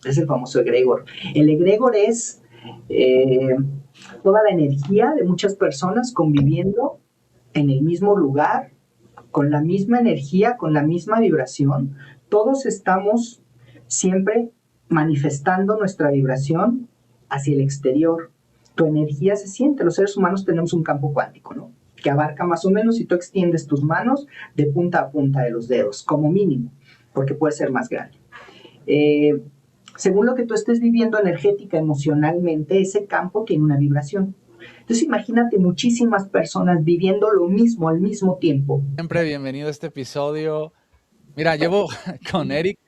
Es el famoso egregor. El egregor es eh, toda la energía de muchas personas conviviendo en el mismo lugar, con la misma energía, con la misma vibración. Todos estamos siempre manifestando nuestra vibración hacia el exterior. Tu energía se siente. Los seres humanos tenemos un campo cuántico, ¿no? Que abarca más o menos, si tú extiendes tus manos de punta a punta de los dedos, como mínimo, porque puede ser más grande. Eh, Según lo que tú estés viviendo energética, emocionalmente, ese campo tiene una vibración. Entonces imagínate muchísimas personas viviendo lo mismo al mismo tiempo. Siempre bienvenido a este episodio. Mira, llevo con Eric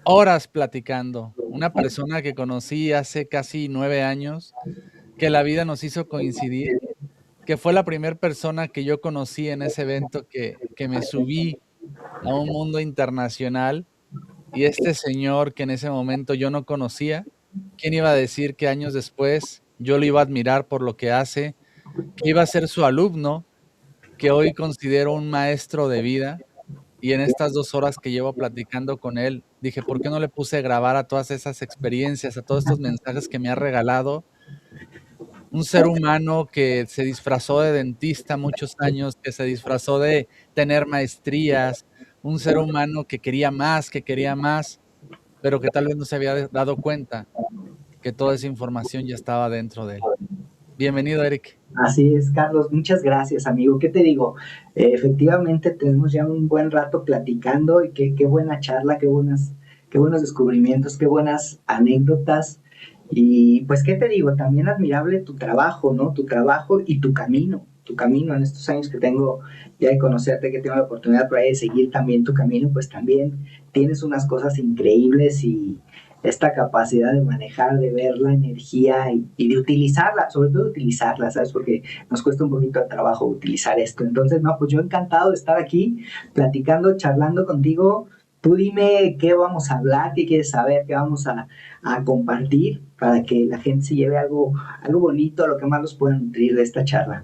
horas platicando. Una persona que conocí hace casi 9 años, que la vida nos hizo coincidir, que fue la primera persona que yo conocí en ese evento que me subí a un mundo internacional. Y este señor que en ese momento yo no conocía, ¿quién iba a decir que años después yo lo iba a admirar por lo que hace, que iba a ser su alumno, que hoy considero un maestro de vida? Y en estas 2 horas que llevo platicando con él, dije: "¿Por qué no le puse a grabar a todas esas experiencias, a todos estos mensajes que me ha regalado?". Un ser humano que se disfrazó de dentista muchos años, que se disfrazó de tener maestrías, un ser humano que quería más, pero que tal vez no se había dado cuenta que toda esa información ya estaba dentro de él. Bienvenido, Eric. Así es, Carlos, muchas gracias, amigo. ¿Qué te digo? Efectivamente, tenemos ya un buen rato platicando y qué buena charla, qué buenos descubrimientos, qué buenas anécdotas. Y pues, ¿qué te digo? También admirable tu trabajo, ¿no? Tu trabajo y tu camino en estos años que tengo ya de conocerte, que tengo la oportunidad por ahí de seguir también tu camino, pues también tienes unas cosas increíbles y esta capacidad de manejar, de ver la energía y de utilizarla, sobre todo de utilizarla, ¿sabes? Porque nos cuesta un poquito de trabajo utilizar esto. Entonces, no, pues yo encantado de estar aquí platicando, charlando contigo. Tú dime qué vamos a hablar, qué quieres saber, qué vamos a compartir para que la gente se lleve algo bonito, lo que más los pueda nutrir de esta charla.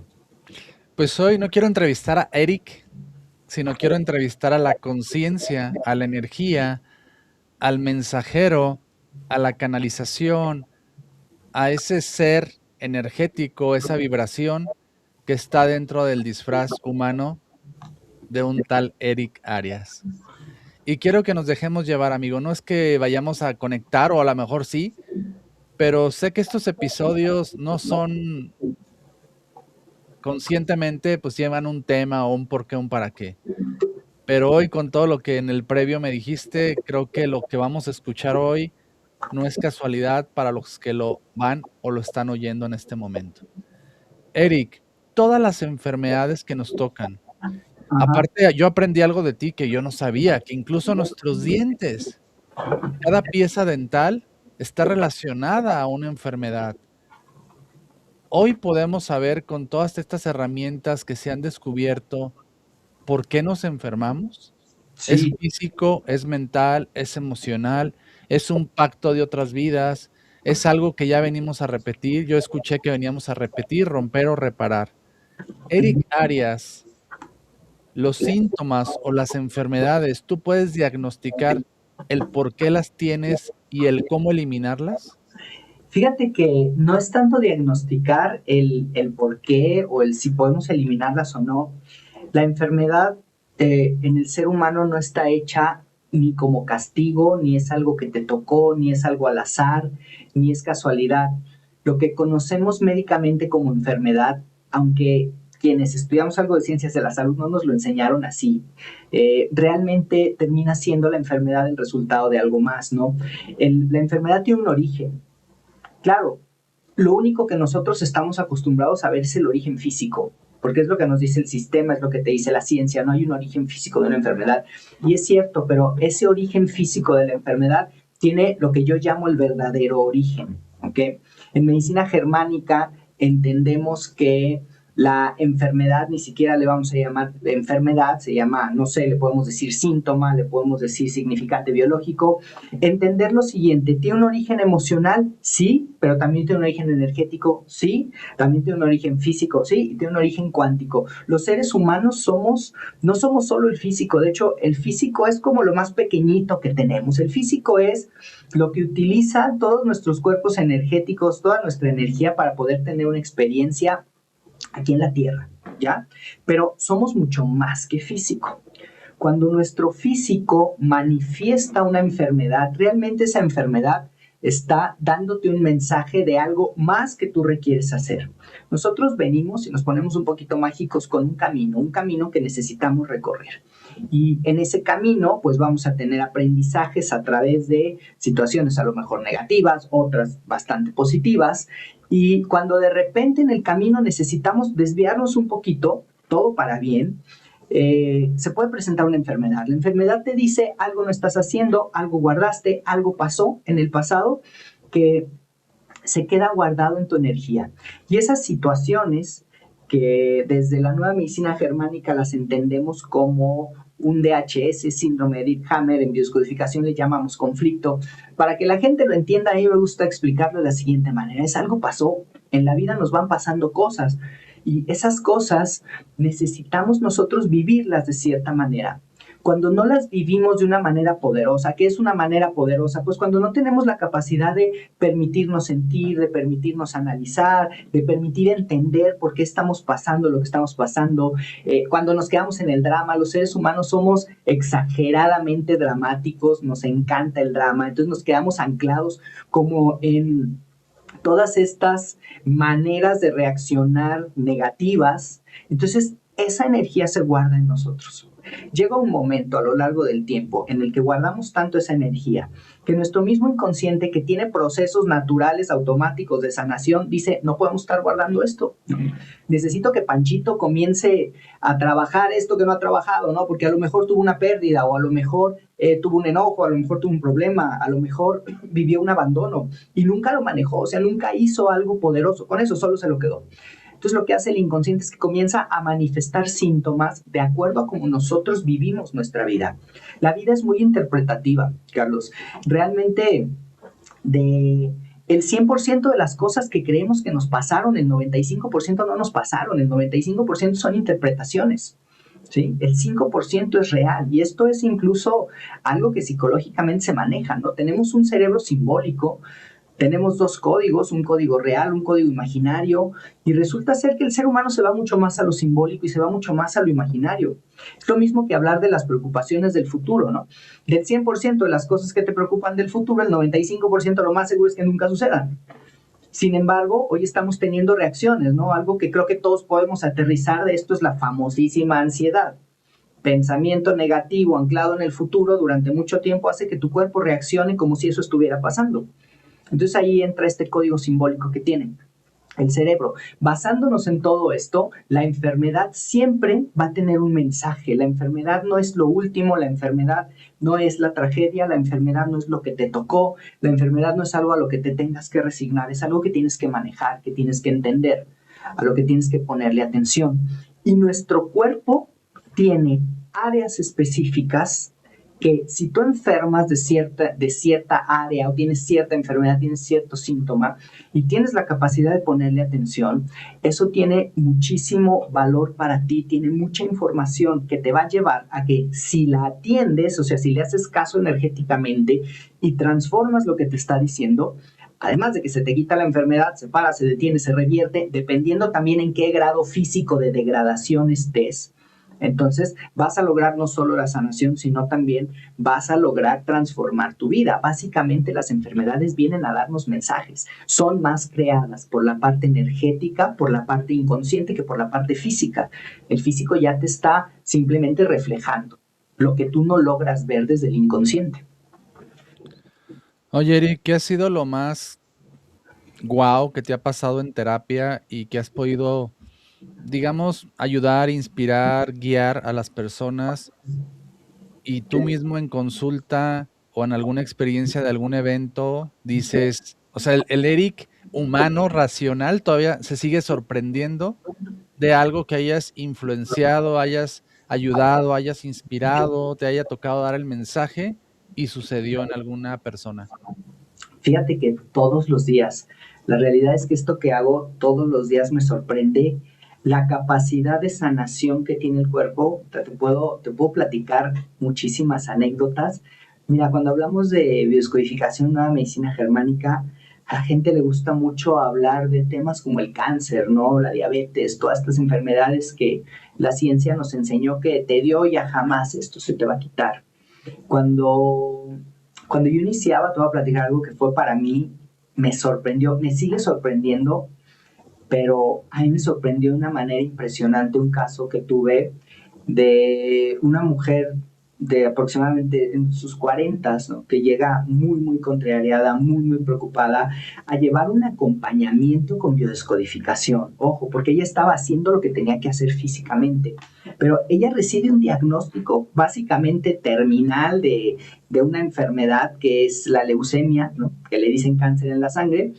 Pues hoy no quiero entrevistar a Eric, sino quiero entrevistar a la conciencia, a la energía, al mensajero, a la canalización, a ese ser energético, esa vibración que está dentro del disfraz humano de un tal Eric Arias. Y quiero que nos dejemos llevar, amigo. No es que vayamos a conectar, o a lo mejor sí, pero sé que estos episodios no son conscientemente, pues llevan un tema o un por qué, un para qué. Pero hoy, con todo lo que en el previo me dijiste, creo que lo que vamos a escuchar hoy no es casualidad para los que lo van o lo están oyendo en este momento. Eric, todas las enfermedades que nos tocan, Ajá. aparte, yo aprendí algo de ti que yo no sabía, que incluso nuestros dientes, cada pieza dental está relacionada a una enfermedad. Hoy podemos saber con todas estas herramientas que se han descubierto por qué nos enfermamos. Es Sí, físico, es mental, es emocional, es un pacto de otras vidas, es algo que ya venimos a repetir. Yo escuché que veníamos a repetir, romper o reparar. Eric Arias, los síntomas o las enfermedades, ¿tú puedes diagnosticar el por qué las tienes y el cómo eliminarlas? fíjate que no es tanto diagnosticar el por qué o el si podemos eliminarlas o no. La enfermedad en el ser humano no está hecha ni como castigo, ni es algo que te tocó, ni es algo al azar, ni es casualidad. Lo que conocemos médicamente como enfermedad, aunque quienes estudiamos algo de ciencias de la salud no nos lo enseñaron así, realmente termina siendo la enfermedad el resultado de algo más, ¿no? La enfermedad tiene un origen. Claro, lo único que nosotros estamos acostumbrados a ver es el origen físico, porque es lo que nos dice el sistema, es lo que te dice la ciencia, no hay un origen físico de una enfermedad. Y es cierto, pero ese origen físico de la enfermedad tiene lo que yo llamo el verdadero origen, ¿ok? En medicina germánica entendemos que La enfermedad ni siquiera le vamos a llamar enfermedad, se llama, no sé, le podemos decir síntoma, le podemos decir significante biológico. Entender lo siguiente, ¿tiene un origen emocional? Sí, pero también tiene un origen energético, sí, también tiene un origen físico, sí, y tiene un origen cuántico. Los seres humanos no somos solo el físico, de hecho, el físico es como lo más pequeñito que tenemos. El físico es lo que utiliza todos nuestros cuerpos energéticos, toda nuestra energía para poder tener una experiencia aquí en la Tierra, ¿ya? Pero somos mucho más que físico. Cuando nuestro físico manifiesta una enfermedad, realmente esa enfermedad está dándote un mensaje de algo más que tú requieres hacer. Nosotros venimos y nos ponemos un poquito mágicos con un camino que necesitamos recorrer. Y en ese camino, pues vamos a tener aprendizajes a través de situaciones a lo mejor negativas, otras bastante positivas. Y cuando de repente en el camino necesitamos desviarnos un poquito, todo para bien, se puede presentar una enfermedad. La enfermedad te dice algo no estás haciendo, algo guardaste, algo pasó en el pasado que se queda guardado en tu energía. Y esas situaciones que desde la nueva medicina germánica las entendemos como un DHS, síndrome de Dietz-Hammer, en biodescodificación le llamamos conflicto. Para que la gente lo entienda, a mí me gusta explicarlo de la siguiente manera. Es algo pasó, en la vida nos van pasando cosas y esas cosas necesitamos nosotros vivirlas de cierta manera. Cuando no las vivimos de una manera poderosa, ¿qué es una manera poderosa? Pues cuando no tenemos la capacidad de permitirnos sentir, de permitirnos analizar, de permitir entender por qué estamos pasando lo que estamos pasando. Cuando nos quedamos en el drama, los seres humanos somos exageradamente dramáticos, nos encanta el drama, entonces nos quedamos anclados como en todas estas maneras de reaccionar negativas. Entonces, esa energía se guarda en nosotros. Llega un momento a lo largo del tiempo en el que guardamos tanto esa energía que nuestro mismo inconsciente, que tiene procesos naturales automáticos de sanación, dice, no podemos estar guardando esto. Necesito que Panchito comience a trabajar esto que no ha trabajado, ¿no? Porque a lo mejor tuvo una pérdida, o a lo mejor tuvo un enojo, a lo mejor tuvo un problema, a lo mejor vivió un abandono y nunca lo manejó, o sea, nunca hizo algo poderoso con eso, solo se lo quedó. Entonces lo que hace el inconsciente es que comienza a manifestar síntomas de acuerdo a cómo nosotros vivimos nuestra vida. La vida es muy interpretativa, Carlos. Realmente el 100% de las cosas que creemos que nos pasaron, el 95% no nos pasaron, el 95% son interpretaciones. ¿Sí? El 5% es real y esto es incluso algo que psicológicamente se maneja, ¿no? Tenemos un cerebro simbólico. Tenemos dos códigos, un código real, un código imaginario, y resulta ser que el ser humano se va mucho más a lo simbólico y se va mucho más a lo imaginario. Es lo mismo que hablar de las preocupaciones del futuro, ¿no? Del 100% de las cosas que te preocupan del futuro, el 95% lo más seguro es que nunca sucedan. Sin embargo, hoy estamos teniendo reacciones, ¿no? Algo que creo que todos podemos aterrizar de esto es la famosísima ansiedad. Pensamiento negativo anclado en el futuro durante mucho tiempo hace que tu cuerpo reaccione como si eso estuviera pasando. Entonces ahí entra este código simbólico que tiene el cerebro. Basándonos en todo esto, la enfermedad siempre va a tener un mensaje. La enfermedad no es lo último, la enfermedad no es la tragedia, la enfermedad no es lo que te tocó, la enfermedad no es algo a lo que te tengas que resignar, es algo que tienes que manejar, que tienes que entender, a lo que tienes que ponerle atención. Y nuestro cuerpo tiene áreas específicas que si tú enfermas de cierta área o tienes cierta enfermedad, tienes cierto síntoma y tienes la capacidad de ponerle atención, eso tiene muchísimo valor para ti, tiene mucha información que te va a llevar a que si la atiendes, o sea, si le haces caso energéticamente y transformas lo que te está diciendo, además de que se te quita la enfermedad, se para, se detiene, se revierte, dependiendo también en qué grado físico de degradación estés. Entonces vas a lograr no solo la sanación, sino también vas a lograr transformar tu vida. Básicamente las enfermedades vienen a darnos mensajes. Son más creadas por la parte energética, por la parte inconsciente que por la parte física. El físico ya te está simplemente reflejando lo que tú no logras ver desde el inconsciente. Oye, Eric, ¿qué ha sido lo más guau que te ha pasado en terapia y que has podido, digamos, ayudar, inspirar, guiar a las personas y tú mismo en consulta o en alguna experiencia de algún evento dices, o sea, el Eric humano, racional, todavía se sigue sorprendiendo de algo que hayas influenciado, hayas ayudado, hayas inspirado, te haya tocado dar el mensaje y sucedió en alguna persona? Fíjate que todos los días, la realidad es que esto que hago todos los días me sorprende la capacidad de sanación que tiene el cuerpo. Te puedo platicar muchísimas anécdotas. Mira, cuando hablamos de biodescodificación, nueva medicina germánica, a la gente le gusta mucho hablar de temas como el cáncer, ¿no? La diabetes, todas estas enfermedades que la ciencia nos enseñó que te dio ya jamás esto se te va a quitar. Cuando, cuando yo iniciaba, te voy a platicar algo que fue para mí, me sorprendió, me sigue sorprendiendo, pero a mí me sorprendió de una manera impresionante un caso que tuve de una mujer de aproximadamente en sus 40, ¿no? Que llega muy, muy contrariada, muy, muy preocupada a llevar un acompañamiento con biodescodificación. Ojo, porque ella estaba haciendo lo que tenía que hacer físicamente, pero ella recibe un diagnóstico básicamente terminal de una enfermedad que es la leucemia, ¿no? Que le dicen cáncer en la sangre,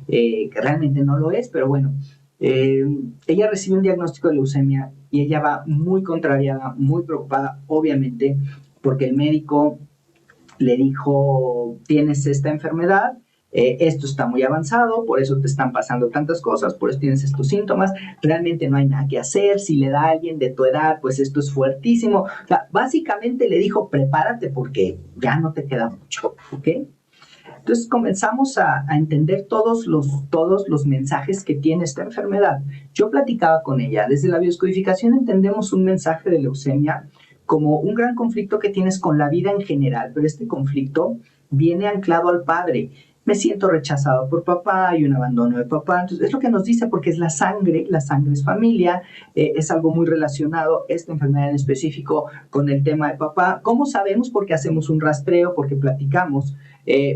que realmente no lo es, pero bueno, eh, ella recibe un diagnóstico de leucemia y ella va muy contrariada, muy preocupada, obviamente, porque el médico le dijo, tienes esta enfermedad, esto está muy avanzado, por eso te están pasando tantas cosas, por eso tienes estos síntomas, realmente no hay nada que hacer, si le da a alguien de tu edad, pues esto es fuertísimo. O sea, básicamente le dijo, prepárate porque ya no te queda mucho, ¿ok? Entonces comenzamos a entender todos los mensajes que tiene esta enfermedad. Yo platicaba con ella, desde la bioscodificación entendemos un mensaje de leucemia como un gran conflicto que tienes con la vida en general, pero este conflicto viene anclado al padre. Me siento rechazado por papá, hay un abandono de papá. Entonces, es lo que nos dice porque es la sangre es familia, es algo muy relacionado, esta enfermedad en específico, con el tema de papá. ¿Cómo sabemos? Porque hacemos un rastreo, porque platicamos,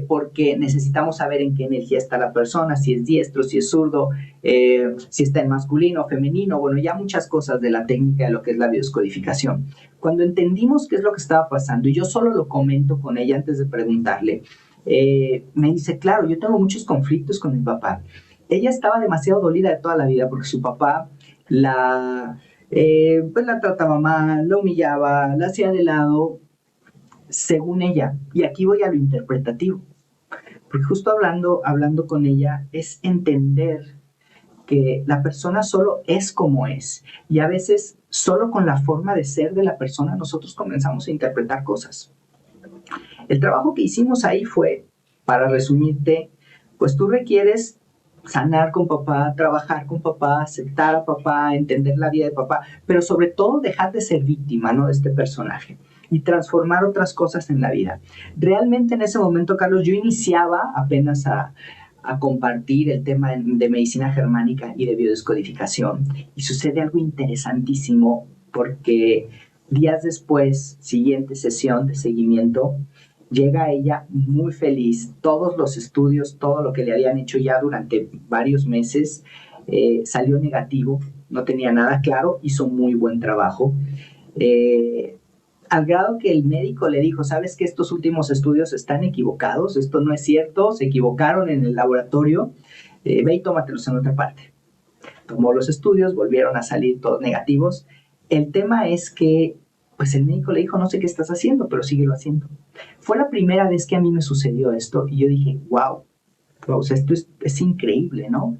porque necesitamos saber en qué energía está la persona, si es diestro, si es zurdo, si está en masculino, femenino, bueno, ya muchas cosas de la técnica de lo que es la biodescodificación. Cuando entendimos qué es lo que estaba pasando, y yo solo lo comento con ella antes de preguntarle, me dice, claro, yo tengo muchos conflictos con mi papá. Ella estaba demasiado dolida de toda la vida porque su papá pues la trataba mal, la humillaba, la hacía de lado, según ella. Y aquí voy a lo interpretativo, porque justo hablando con ella es entender que la persona solo es como es y a veces solo con la forma de ser de la persona nosotros comenzamos a interpretar cosas. El trabajo que hicimos ahí fue, para resumirte, pues tú requieres sanar con papá, trabajar con papá, aceptar a papá, entender la vida de papá, pero sobre todo dejar de ser víctima, ¿no? De este personaje y transformar otras cosas en la vida. Realmente en ese momento, Carlos, yo iniciaba apenas a compartir el tema de medicina germánica y de biodescodificación y sucede algo interesantísimo porque días después, siguiente sesión de seguimiento, llega ella muy feliz, todos los estudios, todo lo que le habían hecho ya durante varios meses, salió negativo, no tenía nada claro, hizo muy buen trabajo. Eh, Al grado que el médico le dijo, sabes que estos últimos estudios están equivocados, esto no es cierto, se equivocaron en el laboratorio, ve y tómatelos en otra parte. Tomó los estudios, volvieron a salir todos negativos. El tema es que pues el médico le dijo, no sé qué estás haciendo, pero síguelo haciendo. Fue la primera vez que a mí me sucedió esto y yo dije, wow, o sea, esto es increíble, ¿no?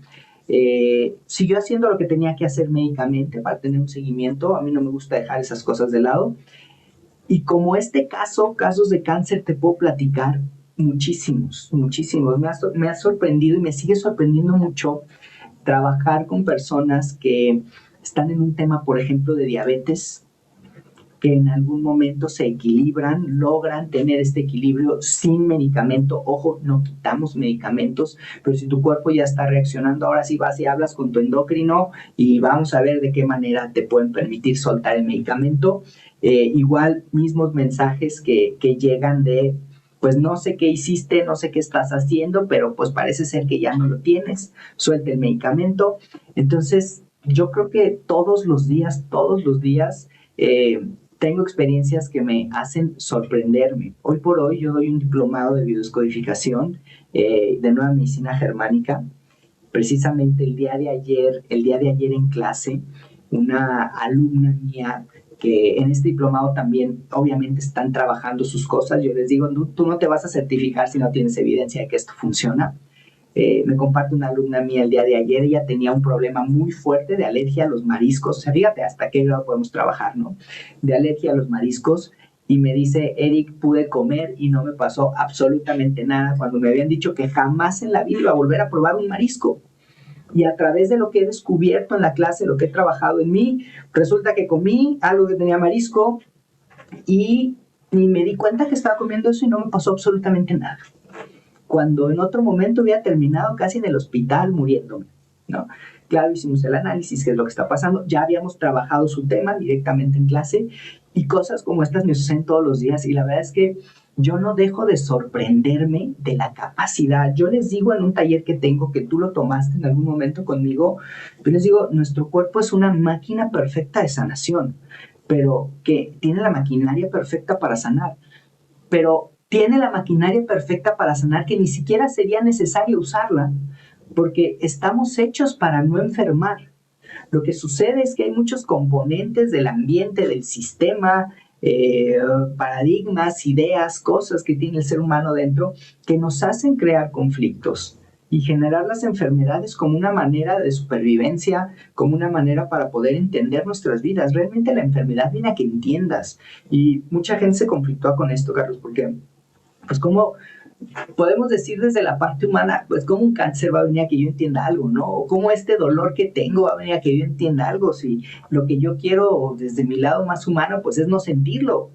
Siguió haciendo lo que tenía que hacer médicamente para tener un seguimiento. A mí no me gusta dejar esas cosas de lado. Y como este caso, casos de cáncer, te puedo platicar muchísimos, muchísimos. Me ha sorprendido y me sigue sorprendiendo mucho trabajar con personas que están en un tema, por ejemplo, de diabetes, que en algún momento se equilibran, logran tener este equilibrio sin medicamento. Ojo, no quitamos medicamentos, pero si tu cuerpo ya está reaccionando, ahora sí vas y hablas con tu endocrino y vamos a ver de qué manera te pueden permitir soltar el medicamento. Igual, mismos mensajes que llegan de, pues no sé qué hiciste, no sé qué estás haciendo, pero pues parece ser que ya no lo tienes, suelta el medicamento. Entonces, yo creo que todos los días, tengo experiencias que me hacen sorprenderme. Hoy por hoy yo doy un diplomado de biodescodificación, de nueva medicina germánica. Precisamente el día de ayer en clase, una alumna mía que en este diplomado también obviamente están trabajando sus cosas. Yo les digo, tú no te vas a certificar si no tienes evidencia de que esto funciona. Me comparte una alumna mía el día de ayer, ella tenía un problema muy fuerte de alergia a los mariscos, o sea, fíjate hasta qué grado podemos trabajar, ¿no? De alergia a los mariscos, y me dice, Eric, pude comer y no me pasó absolutamente nada cuando me habían dicho que jamás en la vida iba a volver a probar un marisco. Y a través de lo que he descubierto en la clase, lo que he trabajado en mí, resulta que comí algo que tenía marisco y ni me di cuenta que estaba comiendo eso y no me pasó absolutamente nada. Cuando en otro momento hubiera terminado casi en el hospital muriéndome, ¿no? Claro, hicimos el análisis, qué es lo que está pasando, ya habíamos trabajado su tema directamente en clase y cosas como estas me suceden todos los días y la verdad es que yo no dejo de sorprenderme de la capacidad. Yo les digo en un taller que tengo, que tú lo tomaste en algún momento conmigo, yo les digo, nuestro cuerpo es una máquina perfecta de sanación, pero que tiene la maquinaria perfecta para sanar, pero tiene la maquinaria perfecta para sanar que ni siquiera sería necesario usarla, porque estamos hechos para no enfermar. Lo que sucede es que hay muchos componentes del ambiente, del sistema, paradigmas, ideas, cosas que tiene el ser humano dentro que nos hacen crear conflictos y generar las enfermedades como una manera de supervivencia, como una manera para poder entender nuestras vidas. Realmente la enfermedad viene a que entiendas. Y mucha gente se conflictúa con esto, Carlos, porque pues como podemos decir desde la parte humana, pues como un cáncer va a venir a que yo entienda algo, ¿no? O como este dolor que tengo va a venir a que yo entienda algo, si lo que yo quiero desde mi lado más humano, pues es no sentirlo,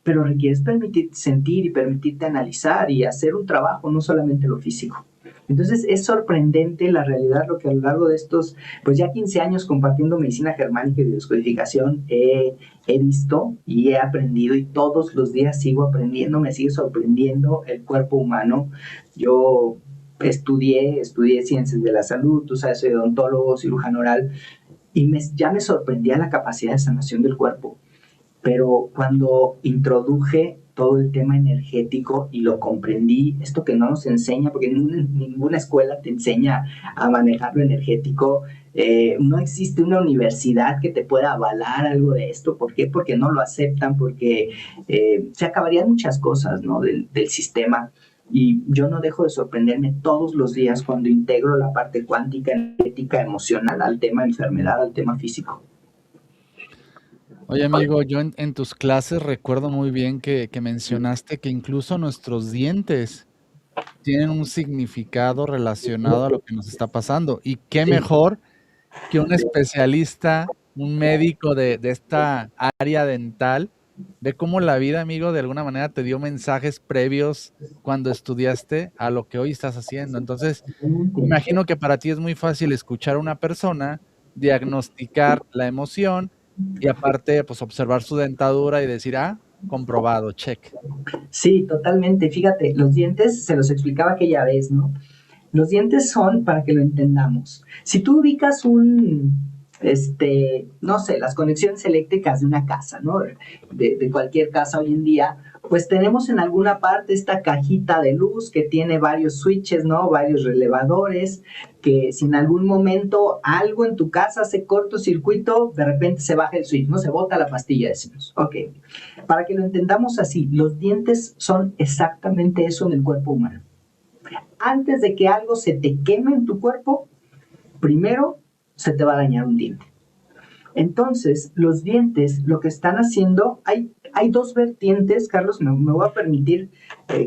pero requieres permitirte sentir y permitirte analizar y hacer un trabajo, no solamente lo físico. Entonces es sorprendente la realidad, lo que a lo largo de estos, pues ya 15 años compartiendo medicina germánica y biodescodificación he visto y he aprendido y todos los días sigo aprendiendo, me sigue sorprendiendo el cuerpo humano. Yo estudié ciencias de la salud, tú sabes, soy odontólogo, cirujano oral, y ya me sorprendía la capacidad de sanación del cuerpo. Pero cuando introduje todo el tema energético y lo comprendí, esto que no nos enseña, porque ninguna escuela te enseña a manejar lo energético, no existe una universidad que te pueda avalar algo de esto. ¿Por qué? Porque no lo aceptan, porque se acabarían muchas cosas, ¿no? del sistema. Y yo no dejo de sorprenderme todos los días cuando integro la parte cuántica, energética, emocional al tema enfermedad, al tema físico. Oye, amigo, yo en tus clases recuerdo muy bien que mencionaste que incluso nuestros dientes tienen un significado relacionado a lo que nos está pasando. Y qué Sí, mejor que un especialista, un médico de esta área dental, ve cómo la vida, amigo, de alguna manera te dio mensajes previos cuando estudiaste a lo que hoy estás haciendo. Entonces, imagino que para ti es muy fácil escuchar a una persona, diagnosticar la emoción y aparte, pues observar su dentadura y decir, ah, comprobado, check. sí, totalmente. Fíjate, los dientes, se los explicaba aquella vez, ¿no? Los dientes son, para que lo entendamos, si tú ubicas no sé, las conexiones eléctricas de una casa, ¿no? De cualquier casa hoy en día, pues tenemos en alguna parte esta cajita de luz que tiene varios switches, ¿no? Varios relevadores, que si en algún momento algo en tu casa hace cortocircuito, de repente se baja el switch, ¿no? Se bota la pastilla, decimos. Ok. Para que lo entendamos así, los dientes son exactamente eso en el cuerpo humano. Antes de que algo se te queme en tu cuerpo, primero se te va a dañar un diente. Entonces, los dientes, lo que están haciendo, hay dos vertientes, Carlos, me voy a permitir,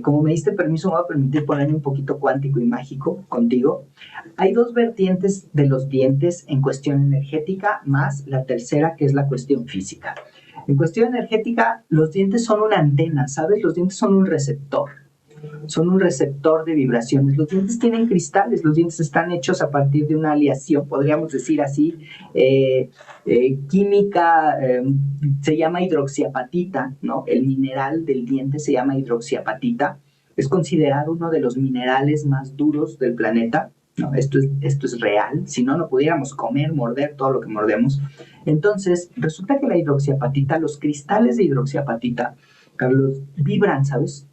como me diste permiso, me voy a permitir ponerme un poquito cuántico y mágico contigo. Hay dos vertientes de los dientes en cuestión energética, más la tercera, que es la cuestión física. En cuestión energética, los dientes son una antena, ¿sabes? Los dientes son un receptor. Son un receptor de vibraciones. Los dientes tienen cristales, los dientes están hechos a partir de una aleación, podríamos decir así, química, se llama hidroxiapatita, ¿no? El mineral del diente se llama hidroxiapatita, es considerado uno de los minerales más duros del planeta. No, esto es real, si no, no pudiéramos comer, morder todo lo que mordemos. Entonces, resulta que la hidroxiapatita, los cristales de hidroxiapatita, Carlos, vibran, ¿sabes?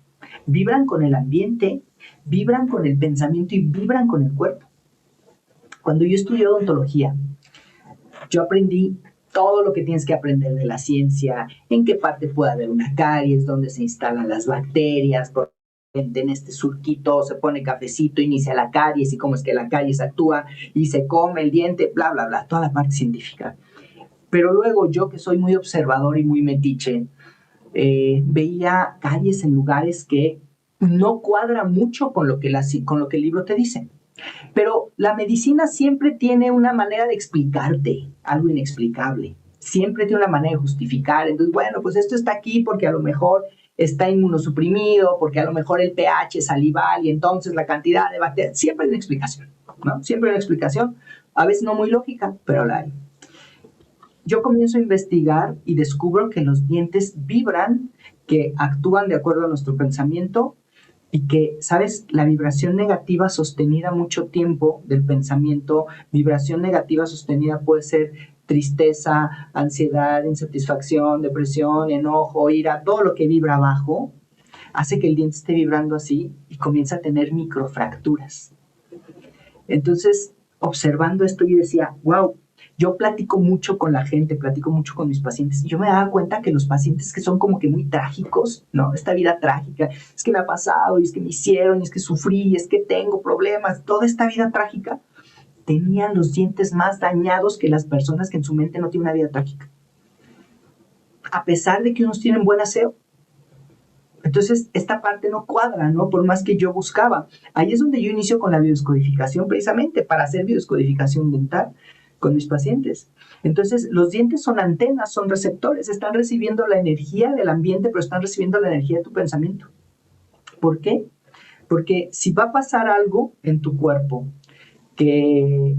Vibran con el ambiente, vibran con el pensamiento y vibran con el cuerpo. Cuando yo estudié odontología, Yo aprendí todo lo que tienes que aprender de la ciencia, en qué parte puede haber una caries, dónde se instalan las bacterias, por en este surquito se pone cafecito, inicia la caries y cómo es que la caries actúa y se come el diente, bla, bla, bla, toda la parte científica. Pero luego yo, que soy muy observador y muy metiche, veía caries en lugares que no cuadra mucho con lo que el libro te dice. Pero la medicina siempre tiene una manera de explicarte algo inexplicable. Siempre tiene una manera de justificar. Entonces, bueno, pues esto está aquí porque a lo mejor está inmunosuprimido, porque a lo mejor el pH es salival y entonces la cantidad de bacterias. Siempre hay una explicación, ¿no? Siempre hay una explicación. A veces no muy lógica, pero la hay. Yo comienzo a investigar y descubro que los dientes vibran, que actúan de acuerdo a nuestro pensamiento y que, ¿sabes? La vibración negativa sostenida mucho tiempo del pensamiento, vibración negativa sostenida puede ser tristeza, ansiedad, insatisfacción, depresión, enojo, ira, todo lo que vibra abajo, hace que el diente esté vibrando así y comienza a tener microfracturas. Entonces, observando esto, yo decía, wow, yo platico mucho con la gente, platico mucho con mis pacientes y yo me daba cuenta que los pacientes que son como que muy trágicos, ¿no? Esta vida trágica, es que me ha pasado, y es que me hicieron, y es que sufrí, y es que tengo problemas, toda esta vida trágica, tenían los dientes más dañados que las personas que en su mente no tienen una vida trágica. A pesar de que unos tienen buen aseo. Entonces, esta parte no cuadra, ¿no? Por más que yo buscaba. Ahí es donde yo inicio con la biodescodificación, precisamente para hacer biodescodificación dental con mis pacientes. Entonces, los dientes son antenas, son receptores, están recibiendo la energía del ambiente, pero están recibiendo la energía de tu pensamiento. ¿Por qué? Porque si va a pasar algo en tu cuerpo que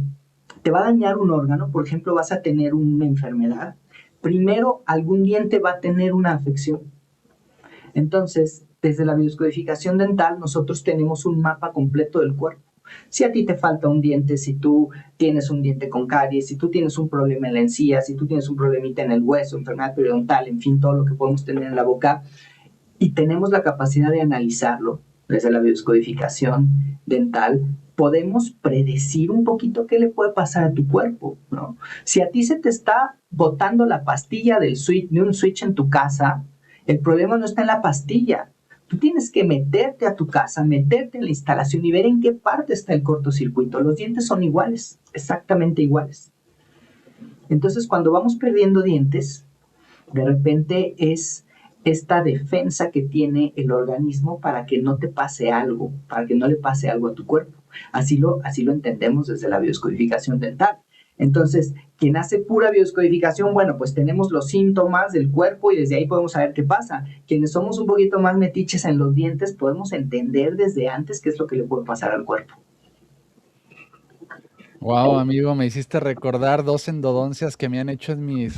te va a dañar un órgano, por ejemplo, vas a tener una enfermedad, primero algún diente va a tener una afección. Entonces, desde la biodescodificación dental, nosotros tenemos un mapa completo del cuerpo. Si a ti te falta un diente, si tú tienes un diente con caries, si tú tienes un problema en la encía, si tú tienes un problemita en el hueso, enfermedad periodontal, en fin, todo lo que podemos tener en la boca, y tenemos la capacidad de analizarlo desde la biodescodificación dental, podemos predecir un poquito qué le puede pasar a tu cuerpo, ¿no? Si a ti se te está botando la pastilla de un switch en tu casa, el problema no está en la pastilla. Tú tienes que meterte a tu casa, meterte en la instalación y ver en qué parte está el cortocircuito. Los dientes son iguales, exactamente iguales. Entonces, cuando vamos perdiendo dientes, de repente es esta defensa que tiene el organismo para que no te pase algo, para que no le pase algo a tu cuerpo. Así lo entendemos desde la biodescodificación dental. Entonces, quien hace pura biodescodificación, bueno, pues tenemos los síntomas del cuerpo y desde ahí podemos saber qué pasa. Quienes somos un poquito más metiches en los dientes, podemos entender desde antes qué es lo que le puede pasar al cuerpo. Wow, amigo, me hiciste recordar 2 endodoncias que me han hecho en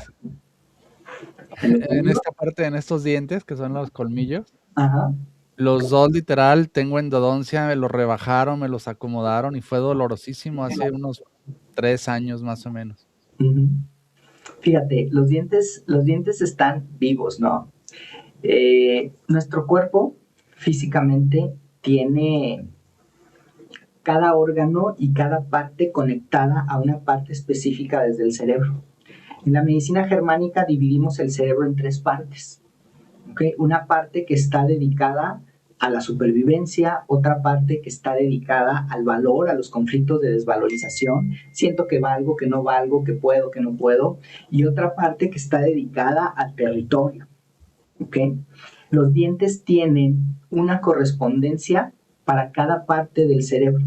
esta parte, en estos dientes, que son los colmillos. Ajá. Los 2 literal, tengo endodoncia, me los rebajaron, me los acomodaron y fue dolorosísimo hace unos 3 años más o menos. Uh-huh. Fíjate, los dientes están vivos, ¿no? Nuestro cuerpo físicamente tiene cada órgano y cada parte conectada a una parte específica desde el cerebro. En la medicina germánica dividimos el cerebro en 3 partes. ¿Okay? Una parte que está dedicada a la supervivencia, otra parte que está dedicada al valor, a los conflictos de desvalorización, siento que valgo, que no valgo, que puedo, que no puedo, y otra parte que está dedicada al territorio. ¿Okay? Los dientes tienen una correspondencia para cada parte del cerebro.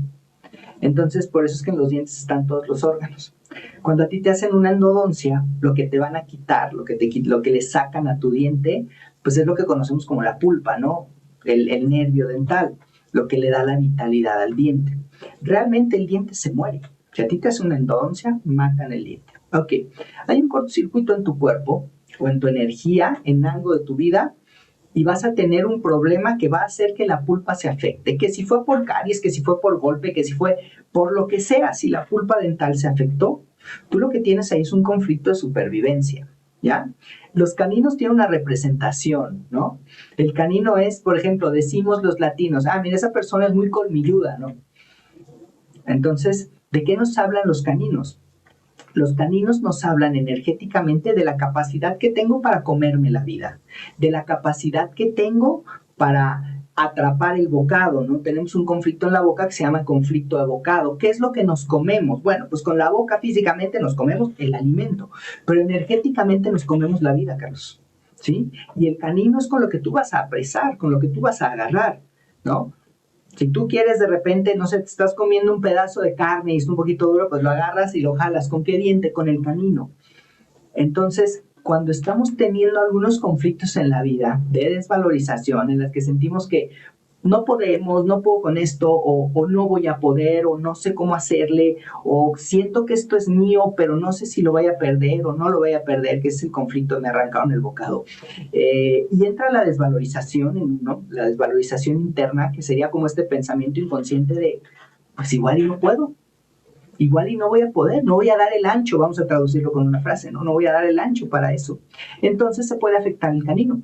Entonces, por eso es que en los dientes están todos los órganos. Cuando a ti te hacen una endodoncia, lo que te van a quitar, lo que le sacan a tu diente, pues es lo que conocemos como la pulpa, ¿no? El nervio dental, lo que le da la vitalidad al diente. Realmente el diente se muere. Si a ti te hacen una endodoncia, matan el diente. Ok, hay un cortocircuito en tu cuerpo o en tu energía, en algo de tu vida, y vas a tener un problema que va a hacer que la pulpa se afecte, que si fue por caries, que si fue por golpe, que si fue por lo que sea, si la pulpa dental se afectó, tú lo que tienes ahí es un conflicto de supervivencia, ¿ya? Los caninos tienen una representación, ¿no? El canino es, por ejemplo, decimos los latinos, mira, esa persona es muy colmilluda, ¿no? Entonces, ¿de qué nos hablan los caninos? Los caninos nos hablan energéticamente de la capacidad que tengo para comerme la vida, de la capacidad que tengo para atrapar el bocado, ¿no? Tenemos un conflicto en la boca que se llama conflicto de bocado. ¿Qué es lo que nos comemos? Bueno, pues con la boca físicamente nos comemos el alimento, pero energéticamente nos comemos la vida, Carlos, ¿sí? Y el canino es con lo que tú vas a apresar, con lo que tú vas a agarrar, ¿no? Si tú quieres de repente, no sé, te estás comiendo un pedazo de carne y es un poquito duro, pues lo agarras y lo jalas. ¿Con qué diente? Con el canino. Entonces, cuando estamos teniendo algunos conflictos en la vida de desvalorización, en las que sentimos que no podemos, no puedo con esto, o no voy a poder, o no sé cómo hacerle, o siento que esto es mío, pero no sé si lo voy a perder o no lo voy a perder, que es el conflicto, me arrancaron el bocado. Y entra la desvalorización, ¿no? La desvalorización interna, que sería como este pensamiento inconsciente de, pues igual y no puedo, igual y no voy a poder, no voy a dar el ancho, vamos a traducirlo con una frase, ¿no? No voy a dar el ancho para eso. Entonces se puede afectar el canino,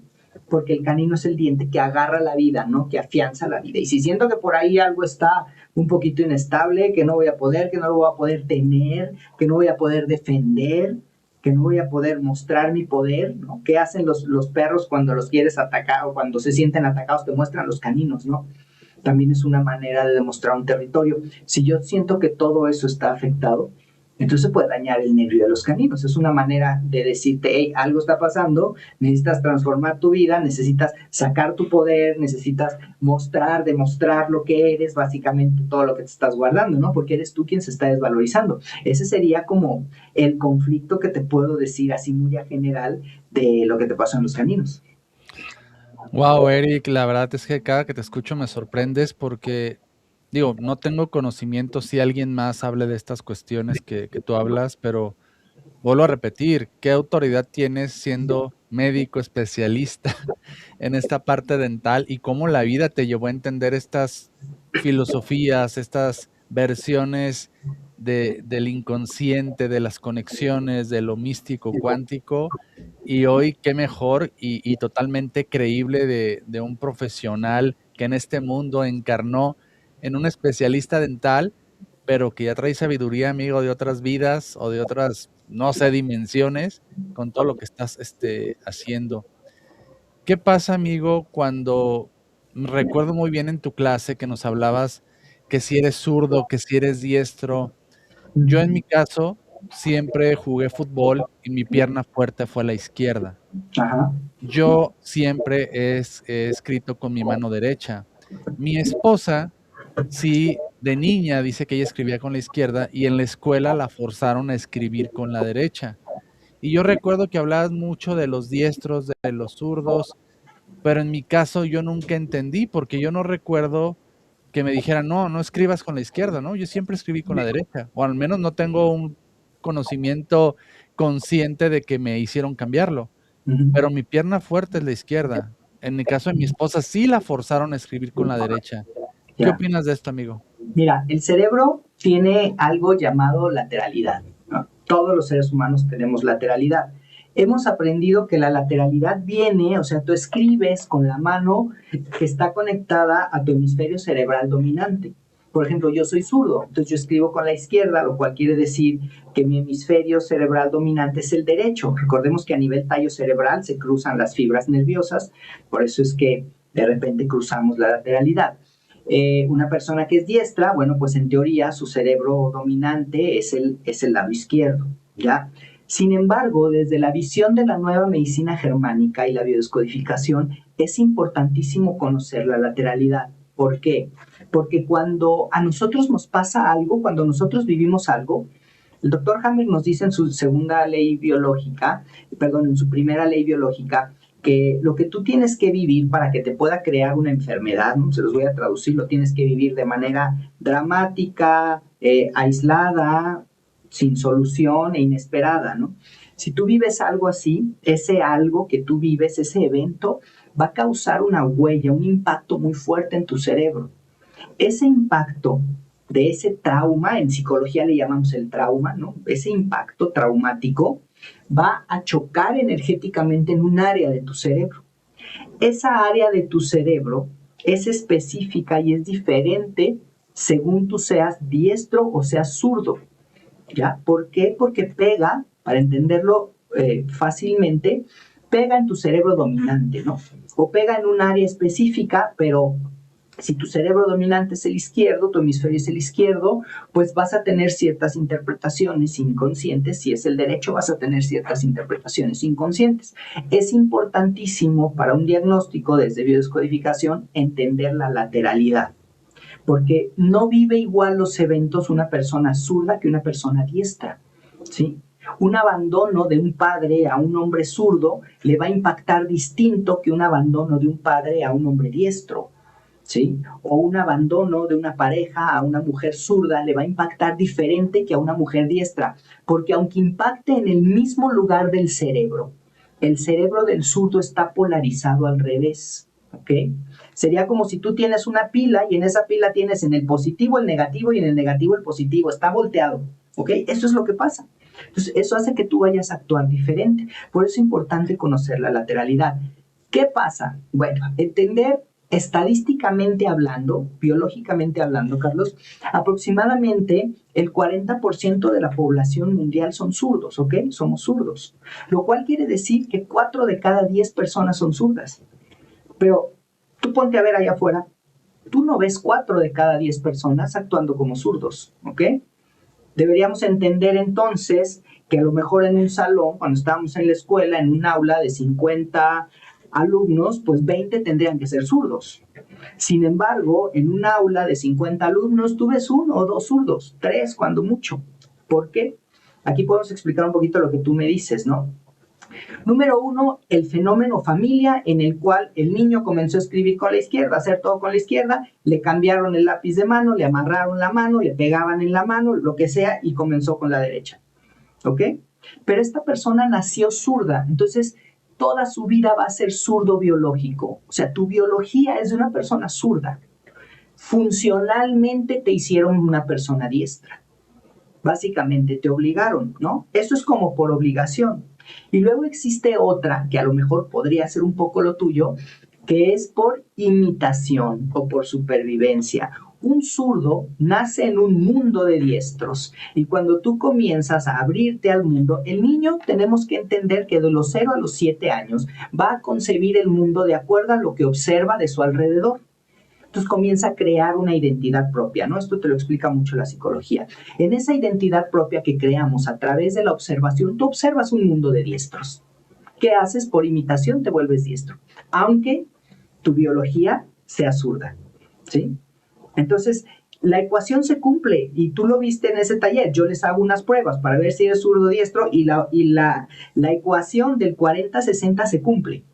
porque el canino es el diente que agarra la vida, ¿no? Que afianza la vida. Y si siento que por ahí algo está un poquito inestable, que no voy a poder, que no lo voy a poder tener, que no voy a poder defender, que no voy a poder mostrar mi poder, ¿no? ¿Qué hacen los perros cuando los quieres atacar o cuando se sienten atacados? Te muestran los caninos, ¿no? También es una manera de demostrar un territorio. Si yo siento que todo eso está afectado, entonces puede dañar el nervio de los caninos. Es una manera de decirte, hey, algo está pasando, necesitas transformar tu vida, necesitas sacar tu poder, necesitas mostrar, demostrar lo que eres, básicamente todo lo que te estás guardando, ¿no? Porque eres tú quien se está desvalorizando. Ese sería como el conflicto que te puedo decir así muy a general de lo que te pasó en los caninos. Wow, Eric, la verdad es que cada que te escucho me sorprendes porque, digo, no tengo conocimiento si alguien más hable de estas cuestiones que tú hablas, pero vuelvo a repetir, ¿qué autoridad tienes siendo médico especialista en esta parte dental y cómo la vida te llevó a entender estas filosofías, estas versiones del inconsciente, de las conexiones, de lo místico cuántico? Y hoy, qué mejor y totalmente creíble de un profesional que en este mundo encarnó en un especialista dental, pero que ya trae sabiduría, amigo, de otras vidas o de otras, no sé, dimensiones, con todo lo que estás haciendo. ¿Qué pasa, amigo, cuando recuerdo muy bien en tu clase que nos hablabas que si eres zurdo, que si eres diestro? Yo en mi caso siempre jugué fútbol y mi pierna fuerte fue la izquierda. Ajá. Yo siempre he escrito con mi mano derecha. Mi esposa, sí, de niña dice que ella escribía con la izquierda y en la escuela la forzaron a escribir con la derecha. Y yo recuerdo que hablabas mucho de los diestros, de los zurdos, pero en mi caso yo nunca entendí porque yo no recuerdo que me dijeran, no, no escribas con la izquierda, ¿no? Yo siempre escribí con la derecha, o al menos no tengo un conocimiento consciente de que me hicieron cambiarlo, Uh-huh. pero mi pierna fuerte es la izquierda. En el caso de mi esposa sí la forzaron a escribir con la derecha. ¿Qué Ya. opinas de esto, amigo? Mira, el cerebro tiene algo llamado lateralidad, ¿no? Todos los seres humanos tenemos lateralidad. Hemos aprendido que la lateralidad viene, o sea, tú escribes con la mano que está conectada a tu hemisferio cerebral dominante. Por ejemplo, yo soy zurdo, entonces yo escribo con la izquierda, lo cual quiere decir que mi hemisferio cerebral dominante es el derecho. Recordemos que a nivel tallo cerebral se cruzan las fibras nerviosas, por eso es que de repente cruzamos la lateralidad. Una persona que es diestra, bueno, pues en teoría su cerebro dominante es el lado izquierdo, ¿ya? Sin embargo, desde la visión de la nueva medicina germánica y la biodescodificación, es importantísimo conocer la lateralidad. ¿Por qué? Porque cuando a nosotros nos pasa algo, cuando nosotros vivimos algo, el doctor Hammer nos dice en su segunda ley biológica, perdón, en su primera ley biológica, que lo que tú tienes que vivir para que te pueda crear una enfermedad, ¿no? Se los voy a traducir, lo tienes que vivir de manera dramática, aislada, sin solución e inesperada, ¿no? Si tú vives algo así, ese algo que tú vives, ese evento, va a causar una huella, un impacto muy fuerte en tu cerebro. Ese impacto de ese trauma, en psicología le llamamos el trauma, ¿no? Ese impacto traumático va a chocar energéticamente en un área de tu cerebro. Esa área de tu cerebro es específica y es diferente según tú seas diestro o seas zurdo. ¿Ya? ¿Por qué? Porque pega, para entenderlo fácilmente, pega en tu cerebro dominante, ¿no? O pega en un área específica, pero si tu cerebro dominante es el izquierdo, tu hemisferio es el izquierdo, pues vas a tener ciertas interpretaciones inconscientes. Si es el derecho, vas a tener ciertas interpretaciones inconscientes. Es importantísimo para un diagnóstico desde biodescodificación entender la lateralidad, porque no vive igual los eventos una persona zurda que una persona diestra, ¿sí? Un abandono de un padre a un hombre zurdo le va a impactar distinto que un abandono de un padre a un hombre diestro, ¿sí? O un abandono de una pareja a una mujer zurda le va a impactar diferente que a una mujer diestra, porque aunque impacte en el mismo lugar del cerebro, el cerebro del zurdo está polarizado al revés, ¿ok? Sería como si tú tienes una pila y en esa pila tienes en el positivo el negativo y en el negativo el positivo, está volteado, ¿ok? Eso es lo que pasa. Entonces, eso hace que tú vayas a actuar diferente. Por eso es importante conocer la lateralidad. ¿Qué pasa? Bueno, entender estadísticamente hablando, biológicamente hablando, Carlos, aproximadamente el 40% de la población mundial son zurdos, ¿ok? Somos zurdos. Lo cual quiere decir que 4 de cada 10 personas son zurdas. Pero tú ponte a ver allá afuera, tú no ves 4 de cada 10 personas actuando como zurdos, ¿ok? Deberíamos entender entonces que a lo mejor en un salón, cuando estábamos en la escuela, en un aula de 50 alumnos, pues 20 tendrían que ser zurdos. Sin embargo, en un aula de 50 alumnos, tú ves 1 o 2 zurdos, 3 cuando mucho. ¿Por qué? Aquí podemos explicar un poquito lo que tú me dices, ¿no? Número 1, el fenómeno familia, en el cual el niño comenzó a escribir con la izquierda, a hacer todo con la izquierda, le cambiaron el lápiz de mano, le amarraron la mano, le pegaban en la mano, lo que sea, y comenzó con la derecha. ¿Ok? Pero esta persona nació zurda, entonces toda su vida va a ser zurdo biológico. O sea, tu biología es de una persona zurda. Funcionalmente te hicieron una persona diestra. Básicamente te obligaron, ¿no? Eso es como por obligación. Y luego existe otra, que a lo mejor podría ser un poco lo tuyo, que es por imitación o por supervivencia. Un zurdo nace en un mundo de diestros y cuando tú comienzas a abrirte al mundo, el niño tenemos que entender que de los 0 a los 7 años va a concebir el mundo de acuerdo a lo que observa de su alrededor. Entonces comienza a crear una identidad propia, ¿no? Esto te lo explica mucho la psicología. En esa identidad propia que creamos a través de la observación, tú observas un mundo de diestros. ¿Qué haces? Por imitación te vuelves diestro, aunque tu biología sea zurda, ¿sí? Entonces, la ecuación se cumple y tú lo viste en ese taller. Yo les hago unas pruebas para ver si eres zurdo o diestro y la ecuación del 40-60 se cumple.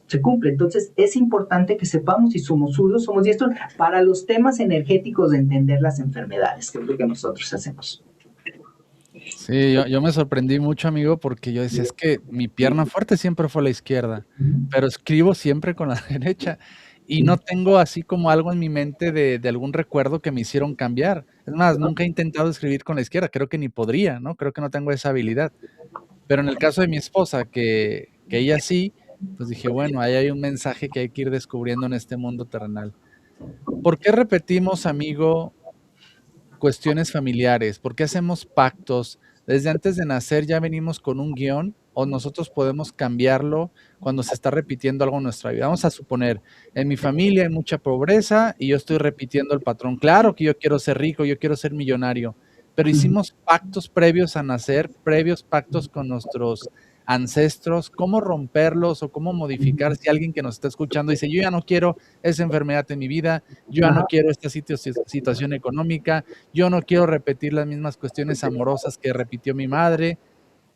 Se cumple. Entonces, es importante que sepamos si somos zurdos, somos diestros, para los temas energéticos de entender las enfermedades, que es lo que nosotros hacemos. Sí, yo me sorprendí mucho, amigo, porque yo decía, es que mi pierna fuerte siempre fue la izquierda, pero escribo siempre con la derecha y no tengo así como algo en mi mente de algún recuerdo que me hicieron cambiar. Es más, nunca he intentado escribir con la izquierda, creo que ni podría, ¿no? Creo que no tengo esa habilidad. Pero en el caso de mi esposa, que ella sí, pues dije, bueno, ahí hay un mensaje que hay que ir descubriendo en este mundo terrenal. ¿Por qué repetimos, amigo, cuestiones familiares? ¿Por qué hacemos pactos? Desde antes de nacer ya venimos con un guión o nosotros podemos cambiarlo cuando se está repitiendo algo en nuestra vida. Vamos a suponer, en mi familia hay mucha pobreza y yo estoy repitiendo el patrón. Claro que yo quiero ser rico, yo quiero ser millonario, pero hicimos pactos previos a nacer, previos pactos con nuestros ancestros. ¿Cómo romperlos o cómo modificar si alguien que nos está escuchando dice, yo ya no quiero esa enfermedad en mi vida, yo ya no quiero esta situación económica, yo no quiero repetir las mismas cuestiones amorosas que repitió mi madre?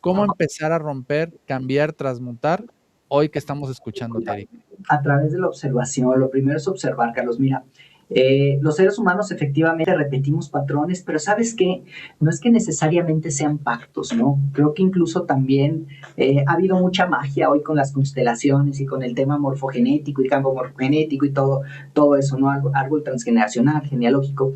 ¿Cómo empezar a romper, cambiar, transmutar hoy que estamos escuchando, Eric? A través de la observación, lo primero es observar, Carlos. Mira, los seres humanos efectivamente repetimos patrones, pero ¿sabes qué? No es que necesariamente sean pactos, ¿no? Creo que incluso también ha habido mucha magia hoy con las constelaciones y con el tema morfogenético y campo morfogenético y todo eso, ¿no? Árbol transgeneracional, genealógico.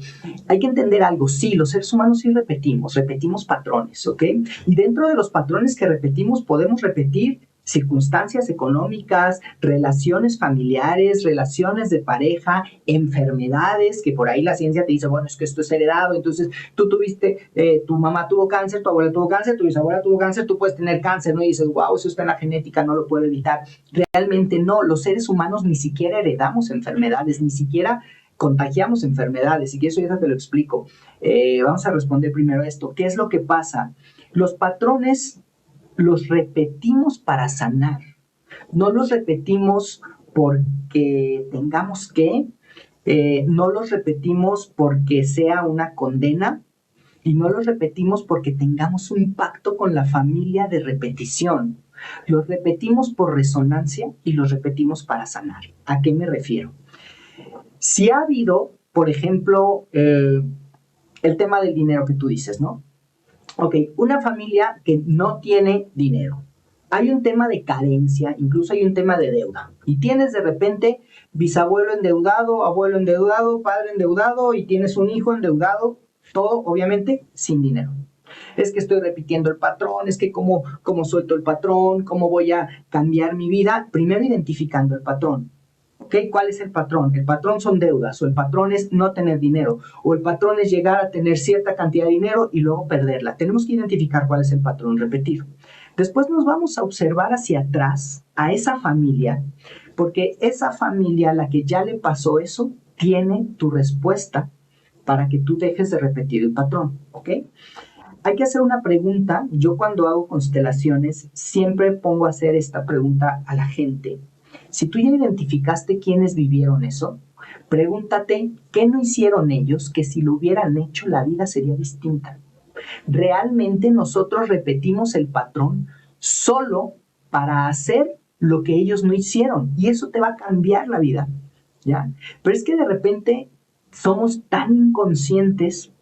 Hay que entender algo, sí, los seres humanos sí repetimos patrones, ¿ok? Y dentro de los patrones que repetimos podemos repetir circunstancias económicas, relaciones familiares, relaciones de pareja, enfermedades, que por ahí la ciencia te dice, bueno, es que esto es heredado, entonces tú tuviste, tu mamá tuvo cáncer, tu abuela tuvo cáncer, tu bisabuela tuvo cáncer, tú puedes tener cáncer, ¿no? Y dices, wow, eso está en la genética, no lo puedo evitar. Realmente no, los seres humanos ni siquiera heredamos enfermedades, ni siquiera contagiamos enfermedades, y que eso ya te lo explico. Vamos a responder primero esto. ¿Qué es lo que pasa? Los patrones los repetimos para sanar. No los repetimos porque tengamos que, no los repetimos porque sea una condena y no los repetimos porque tengamos un pacto con la familia de repetición. Los repetimos por resonancia y los repetimos para sanar. ¿A qué me refiero? Si ha habido, por ejemplo, el tema del dinero que tú dices, ¿no? Ok, una familia que no tiene dinero. Hay un tema de carencia, incluso hay un tema de deuda. Y tienes de repente bisabuelo endeudado, abuelo endeudado, padre endeudado y tienes un hijo endeudado, todo obviamente sin dinero. Es que estoy repitiendo el patrón, es que cómo suelto el patrón, cómo voy a cambiar mi vida. Primero identificando el patrón. ¿Okay? ¿Cuál es el patrón? El patrón son deudas, o el patrón es no tener dinero, o el patrón es llegar a tener cierta cantidad de dinero y luego perderla. Tenemos que identificar cuál es el patrón repetido. Después nos vamos a observar hacia atrás a esa familia, porque esa familia a la que ya le pasó eso tiene tu respuesta para que tú dejes de repetir el patrón, ¿ok? Hay que hacer una pregunta. Yo cuando hago constelaciones siempre pongo a hacer esta pregunta a la gente. Si tú ya identificaste quiénes vivieron eso, pregúntate qué no hicieron ellos que si lo hubieran hecho la vida sería distinta. Realmente nosotros repetimos el patrón solo para hacer lo que ellos no hicieron y eso te va a cambiar la vida, ¿ya? Pero es que de repente somos tan inconscientes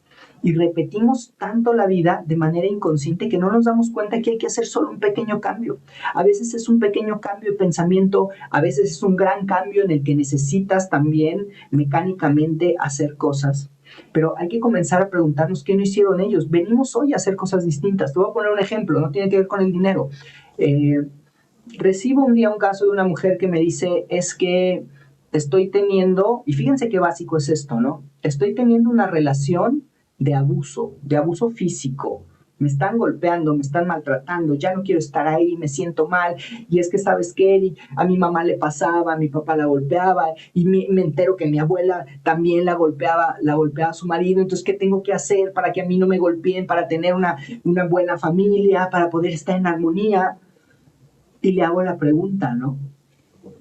y repetimos tanto la vida de manera inconsciente que no nos damos cuenta que hay que hacer solo un pequeño cambio. A veces es un pequeño cambio de pensamiento, a veces es un gran cambio en el que necesitas también mecánicamente hacer cosas. Pero hay que comenzar a preguntarnos qué no hicieron ellos. Venimos hoy a hacer cosas distintas. Te voy a poner un ejemplo, no tiene que ver con el dinero. Recibo un día un caso de una mujer que me dice, es que estoy teniendo, y fíjense qué básico es esto, ¿no? Estoy teniendo una relación de abuso físico. Me están golpeando, me están maltratando, ya no quiero estar ahí, me siento mal. Y es que, ¿sabes qué, Eric? A mi mamá le pasaba, a mi papá la golpeaba, y me entero que mi abuela también la golpeaba a su marido. Entonces, ¿qué tengo que hacer para que a mí no me golpeen, para tener una buena familia, para poder estar en armonía? Y le hago la pregunta, ¿no?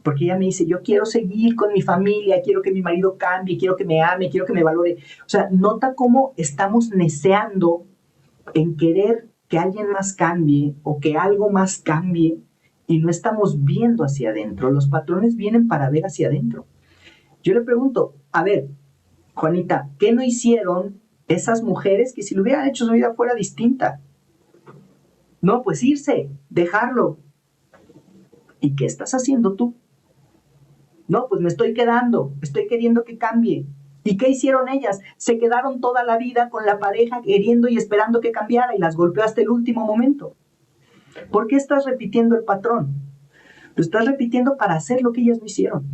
Porque ella me dice, yo quiero seguir con mi familia, quiero que mi marido cambie, quiero que me ame, quiero que me valore. O sea, nota cómo estamos neceando en querer que alguien más cambie o que algo más cambie y no estamos viendo hacia adentro. Los patrones vienen para ver hacia adentro. Yo le pregunto, a ver, Juanita, ¿qué no hicieron esas mujeres que si lo hubieran hecho su vida fuera distinta? No, pues irse, dejarlo. ¿Y qué estás haciendo tú? No, pues me estoy quedando, estoy queriendo que cambie. ¿Y qué hicieron ellas? Se quedaron toda la vida con la pareja queriendo y esperando que cambiara y las golpeó hasta el último momento. ¿Por qué estás repitiendo el patrón? Lo estás repitiendo para hacer lo que ellas no hicieron.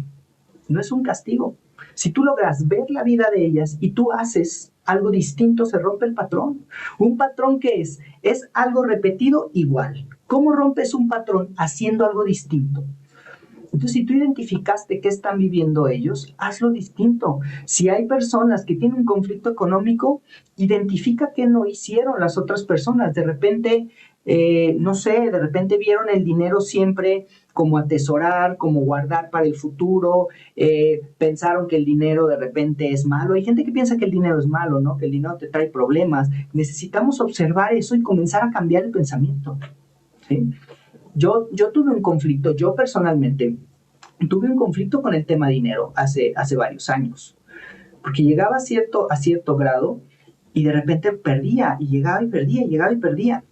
No es un castigo. Si tú logras ver la vida de ellas y tú haces algo distinto, se rompe el patrón. ¿Un patrón qué es? Es algo repetido igual. ¿Cómo rompes un patrón haciendo algo distinto? Entonces, si tú identificaste qué están viviendo ellos, hazlo distinto. Si hay personas que tienen un conflicto económico, identifica qué no hicieron las otras personas. De repente, no sé, de repente vieron el dinero siempre como atesorar, como guardar para el futuro, pensaron que el dinero de repente es malo. Hay gente que piensa que el dinero es malo, ¿no? Que el dinero te trae problemas. Necesitamos observar eso y comenzar a cambiar el pensamiento, ¿sí? Yo tuve un conflicto, yo personalmente tuve un conflicto con el tema dinero hace varios años, porque llegaba a cierto grado y de repente perdía, y llegaba y perdía, y llegaba y perdía.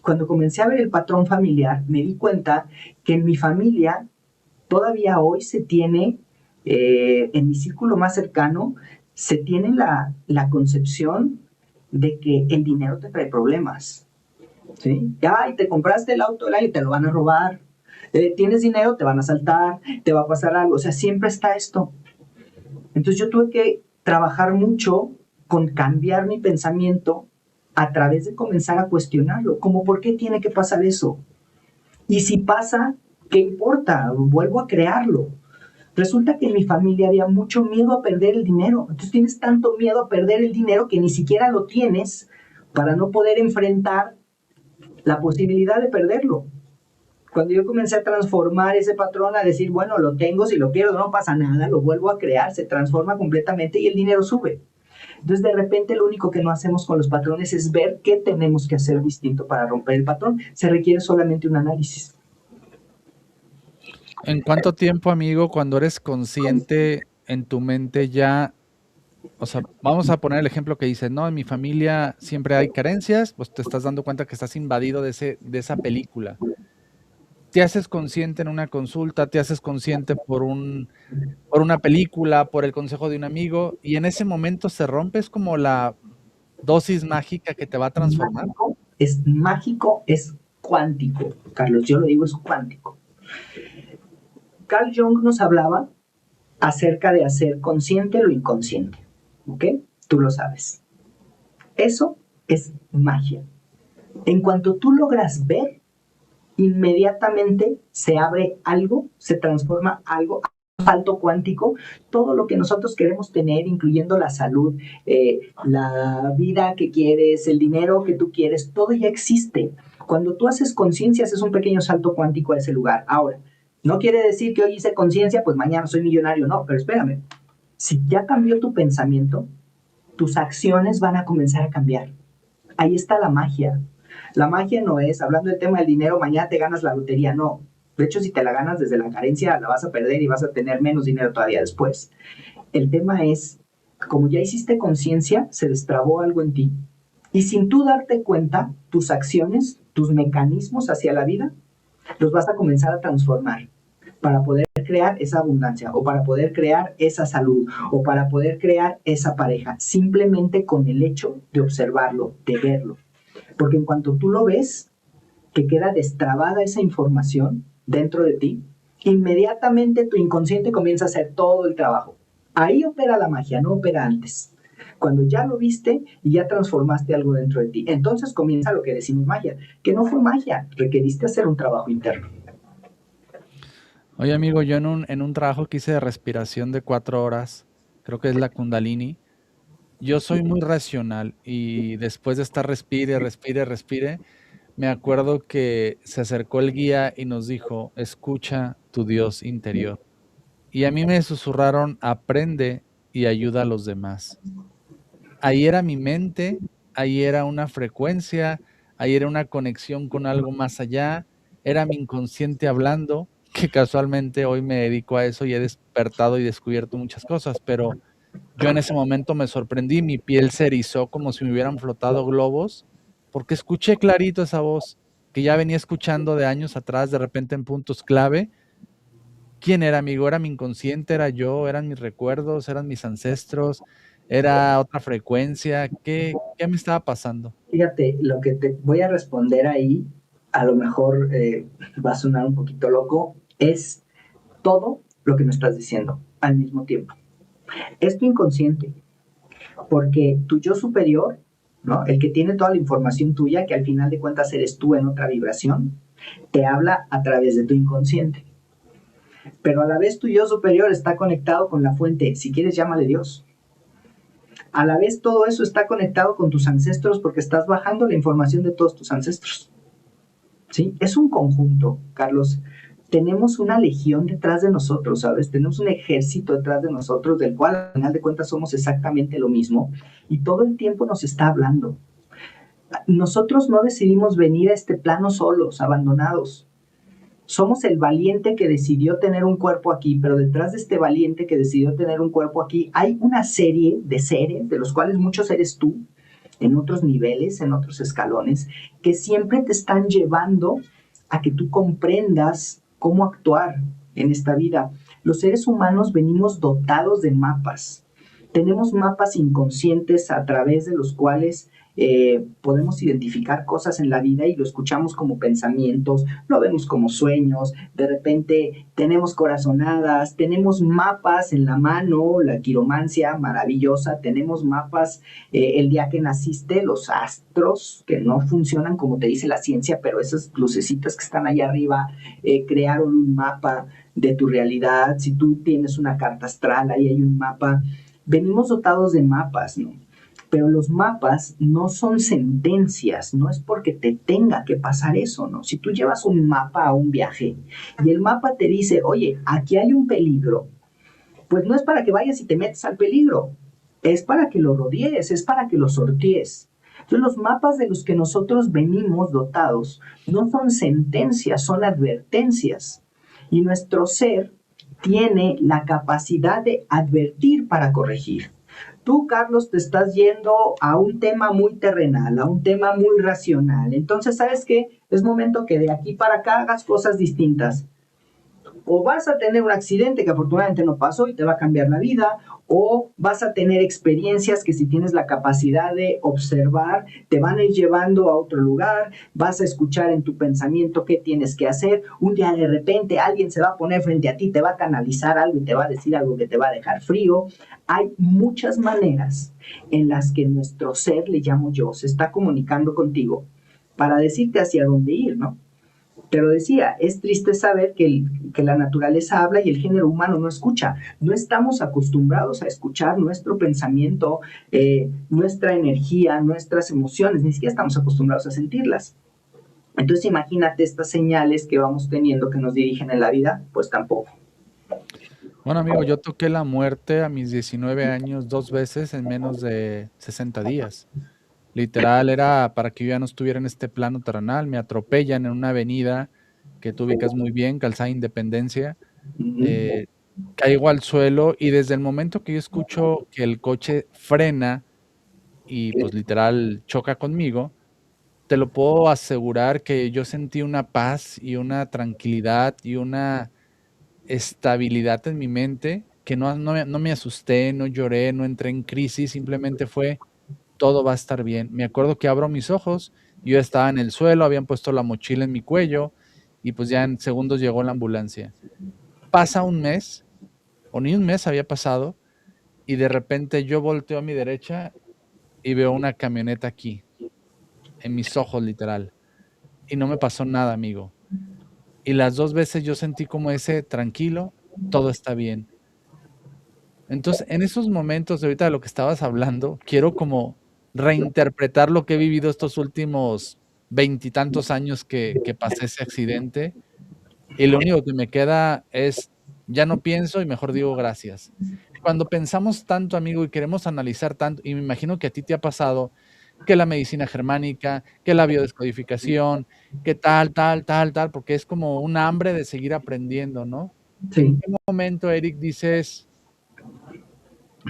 Cuando comencé a ver el patrón familiar, me di cuenta que en mi familia todavía hoy se tiene, en mi círculo más cercano, se tiene la concepción de que el dinero te trae problemas. ¿Sí? Ay, te compraste el auto del año y te lo van a robar. Tienes dinero, te van a asaltar, te va a pasar algo, o sea, siempre está esto. Entonces yo tuve que trabajar mucho con cambiar mi pensamiento a través de comenzar a cuestionarlo, como por qué tiene que pasar eso. Y si pasa, ¿qué importa? Vuelvo a crearlo. Resulta que en mi familia había mucho miedo a perder el dinero. Entonces tienes tanto miedo a perder el dinero que ni siquiera lo tienes para no poder enfrentar la posibilidad de perderlo. Cuando yo comencé a transformar ese patrón, a decir, bueno, lo tengo, si lo pierdo no pasa nada, lo vuelvo a crear, se transforma completamente y el dinero sube. Entonces, de repente, lo único que no hacemos con los patrones es ver qué tenemos que hacer distinto para romper el patrón. Se requiere solamente un análisis. ¿En cuánto tiempo, amigo, cuando eres consciente en tu mente ya, o sea, vamos a poner el ejemplo que dices, no, en mi familia siempre hay carencias, pues te estás dando cuenta que estás invadido de esa película. Te haces consciente en una consulta, te haces consciente por una película, por el consejo de un amigo, y en ese momento se rompe, es como la dosis mágica que te va a transformar. Mágico, es cuántico, Carlos, yo lo digo, es cuántico. Carl Jung nos hablaba acerca de hacer consciente lo inconsciente, ¿ok? Tú lo sabes. Eso es magia. En cuanto tú logras ver, inmediatamente se abre algo, se transforma algo, salto cuántico, todo lo que nosotros queremos tener, incluyendo la salud, la vida que quieres, el dinero que tú quieres, todo ya existe. Cuando tú haces conciencia, haces un pequeño salto cuántico a ese lugar. Ahora, no quiere decir que hoy hice conciencia, pues mañana soy millonario, no, pero espérame. Si ya cambió tu pensamiento, tus acciones van a comenzar a cambiar. Ahí está la magia. La magia no es, hablando del tema del dinero, mañana te ganas la lotería, no. De hecho, si te la ganas desde la carencia, la vas a perder y vas a tener menos dinero todavía después. El tema es, como ya hiciste conciencia, se destrabó algo en ti. Y sin tú darte cuenta, tus acciones, tus mecanismos hacia la vida, los vas a comenzar a transformar para poder crear esa abundancia o para poder crear esa salud o para poder crear esa pareja, simplemente con el hecho de observarlo, de verlo. Porque en cuanto tú lo ves, que queda destrabada esa información dentro de ti, inmediatamente tu inconsciente comienza a hacer todo el trabajo. Ahí opera la magia, no opera antes. Cuando ya lo viste y ya transformaste algo dentro de ti, entonces comienza lo que decimos magia, que no fue magia, requeriste hacer un trabajo interno. Oye, amigo, yo en un trabajo que hice de respiración de 4 horas, creo que es la Kundalini, yo soy muy racional y después de estar respire, respire, respire, me acuerdo que se acercó el guía y nos dijo, escucha tu Dios interior. Y a mí me susurraron, aprende y ayuda a los demás. Ahí era mi mente, ahí era una frecuencia, ahí era una conexión con algo más allá, era mi inconsciente hablando, que casualmente hoy me dedico a eso y he despertado y descubierto muchas cosas, pero yo en ese momento me sorprendí, mi piel se erizó como si me hubieran flotado globos, porque escuché clarito esa voz que ya venía escuchando de años atrás, de repente en puntos clave. ¿Quién era, amigo? ¿Era mi inconsciente? ¿Era yo? ¿Eran mis recuerdos? ¿Eran mis ancestros? ¿Era otra frecuencia? ¿Qué me estaba pasando? Fíjate, lo que te voy a responder ahí, a lo mejor va a sonar un poquito loco, es todo lo que me estás diciendo al mismo tiempo. Es tu inconsciente, porque tu yo superior, ¿no? El que tiene toda la información tuya, que al final de cuentas eres tú en otra vibración, te habla a través de tu inconsciente. Pero a la vez tu yo superior está conectado con la fuente, si quieres llámale Dios. A la vez todo eso está conectado con tus ancestros porque estás bajando la información de todos tus ancestros. ¿Sí? Es un conjunto, Carlos. Tenemos una legión detrás de nosotros, ¿sabes? Tenemos un ejército detrás de nosotros, del cual al final de cuentas somos exactamente lo mismo, y todo el tiempo nos está hablando. Nosotros no decidimos venir a este plano solos, abandonados. Somos el valiente que decidió tener un cuerpo aquí, pero detrás de este valiente que decidió tener un cuerpo aquí, hay una serie de seres, de los cuales muchos eres tú, en otros niveles, en otros escalones, que siempre te están llevando a que tú comprendas cómo actuar en esta vida. Los seres humanos venimos dotados de mapas. Tenemos mapas inconscientes a través de los cuales podemos identificar cosas en la vida y lo escuchamos como pensamientos, lo vemos como sueños, de repente tenemos corazonadas, tenemos mapas en la mano, la quiromancia maravillosa, tenemos mapas el día que naciste, los astros que no funcionan como te dice la ciencia, pero esas lucecitas que están allá arriba crearon un mapa de tu realidad. Si tú tienes una carta astral, ahí hay un mapa. Venimos dotados de mapas, ¿no? Pero los mapas no son sentencias, no es porque te tenga que pasar eso, ¿no? Si tú llevas un mapa a un viaje y el mapa te dice, oye, aquí hay un peligro, pues no es para que vayas y te metas al peligro, es para que lo rodees, es para que lo sortees. Entonces los mapas de los que nosotros venimos dotados no son sentencias, son advertencias. Y nuestro ser tiene la capacidad de advertir para corregir. Tú, Carlos, te estás yendo a un tema muy terrenal, a un tema muy racional. Entonces, ¿sabes qué? Es momento que de aquí para acá hagas cosas distintas. O vas a tener un accidente que afortunadamente no pasó y te va a cambiar la vida, o vas a tener experiencias que si tienes la capacidad de observar, te van a ir llevando a otro lugar, vas a escuchar en tu pensamiento qué tienes que hacer, un día de repente alguien se va a poner frente a ti, te va a canalizar algo y te va a decir algo que te va a dejar frío. Hay muchas maneras en las que nuestro ser, le llamo yo, se está comunicando contigo para decirte hacia dónde ir, ¿no? Pero decía, es triste saber que la naturaleza habla y el género humano no escucha. No estamos acostumbrados a escuchar nuestro pensamiento, nuestra energía, nuestras emociones, ni siquiera estamos acostumbrados a sentirlas. Entonces imagínate estas señales que vamos teniendo que nos dirigen en la vida, pues tampoco. Bueno, amigo, yo toqué la muerte a mis 19 años 2 veces en menos de 60 días. Literal, era para que yo ya no estuviera en este plano terrenal. Me atropellan en una avenida que tú ubicas muy bien, Calzada Independencia. Uh-huh. eh, Caigo al suelo y desde el momento que yo escucho que el coche frena y pues literal choca conmigo, te lo puedo asegurar que yo sentí una paz y una tranquilidad y una estabilidad en mi mente que no me asusté, no lloré, no entré en crisis, simplemente fue todo va a estar bien. Me acuerdo que abro mis ojos, yo estaba en el suelo, habían puesto la mochila en mi cuello y pues ya en segundos llegó la ambulancia. Pasa un mes, o ni un mes había pasado, y de repente yo volteo a mi derecha y veo una camioneta aquí, en mis ojos literal, y no me pasó nada, amigo. Y las 2 veces yo sentí como ese tranquilo, todo está bien. Entonces, en esos momentos de ahorita de lo que estabas hablando, quiero como reinterpretar lo que he vivido estos últimos veintitantos años que pasé ese accidente, y lo único que me queda es, ya no pienso y mejor digo gracias. Cuando pensamos tanto, amigo, y queremos analizar tanto, y me imagino que a ti te ha pasado, que la medicina germánica, que la biodescodificación, que tal, tal, tal, tal, porque es como un hambre de seguir aprendiendo, ¿no? ¿En Sí. qué momento, Eric, dices,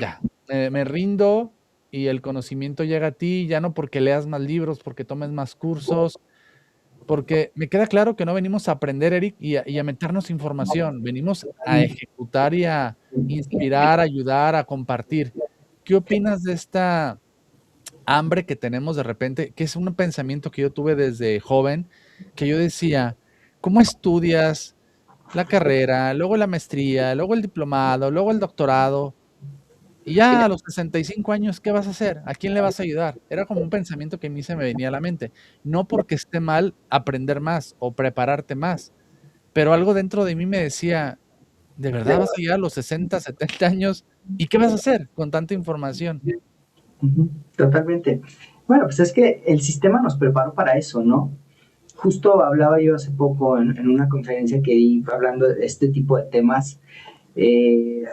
ya, me rindo y el conocimiento llega a ti, ya no porque leas más libros, porque tomes más cursos, porque me queda claro que no venimos a aprender, Eric, y a meternos información, venimos a ejecutar y a inspirar, a ayudar, a compartir. ¿Qué opinas de esta hambre que tenemos de repente? Que es un pensamiento que yo tuve desde joven, que yo decía, ¿cómo estudias la carrera, luego la maestría, luego el diplomado, luego el doctorado? Y ya a los 65 años, ¿qué vas a hacer? ¿A quién le vas a ayudar? Era como un pensamiento que a mí se me venía a la mente. No porque esté mal aprender más o prepararte más, pero algo dentro de mí me decía, ¿de verdad vas a llegar a los 60, 70 años? ¿Y qué vas a hacer con tanta información? Uh-huh. Totalmente. Bueno, pues es que el sistema nos preparó para eso, ¿no? Justo hablaba yo hace poco en una conferencia que di hablando de este tipo de temas. eh,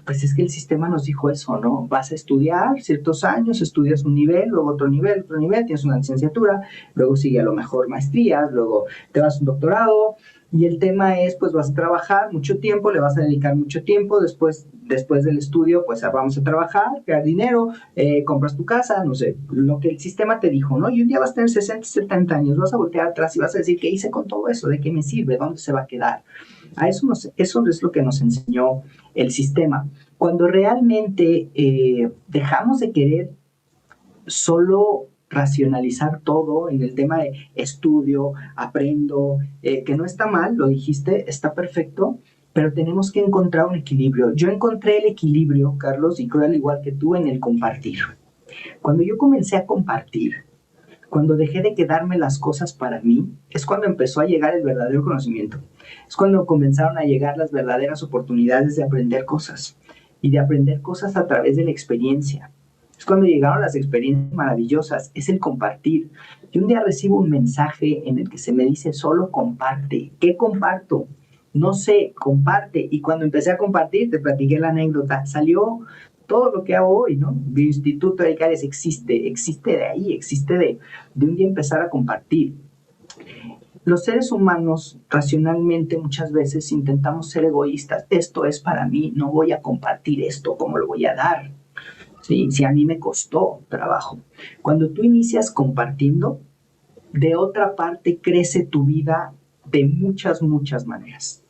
pues es que el sistema nos dijo eso, ¿no? Vas a estudiar ciertos años, estudias un nivel, luego otro nivel, tienes una licenciatura, luego sigue a lo mejor maestrías, luego te vas a un doctorado, y el tema es, pues vas a trabajar mucho tiempo, le vas a dedicar mucho tiempo, después del estudio, pues vamos a trabajar, crear dinero, compras tu casa, no sé, lo que el sistema te dijo, ¿no? Y un día vas a tener 60, 70 años, vas a voltear atrás y vas a decir, ¿qué hice con todo eso? ¿De qué me sirve? ¿Dónde se va a quedar? Eso es lo que nos enseñó el sistema. Cuando realmente dejamos de querer solo racionalizar todo en el tema de estudio, aprendo, que no está mal, lo dijiste, está perfecto, pero tenemos que encontrar un equilibrio. Yo encontré el equilibrio, Carlos, y creo al igual que tú, en el compartir. Cuando yo comencé a compartir, cuando dejé de quedarme las cosas para mí, es cuando empezó a llegar el verdadero conocimiento. Es cuando comenzaron a llegar las verdaderas oportunidades de aprender cosas y de aprender cosas a través de la experiencia. Es cuando llegaron las experiencias maravillosas, es el compartir. Yo un día recibo un mensaje en el que se me dice, solo comparte. ¿Qué comparto? No sé, comparte. Y cuando empecé a compartir, te platiqué la anécdota, salió todo lo que hago hoy, ¿no? Mi Instituto de Icaris existe de ahí, existe de un día empezar a compartir. Los seres humanos racionalmente muchas veces intentamos ser egoístas. Esto es para mí, no voy a compartir esto, ¿cómo lo voy a dar? ¿Sí? Si a mí me costó trabajo. Cuando tú inicias compartiendo, de otra parte crece tu vida de muchas, muchas maneras.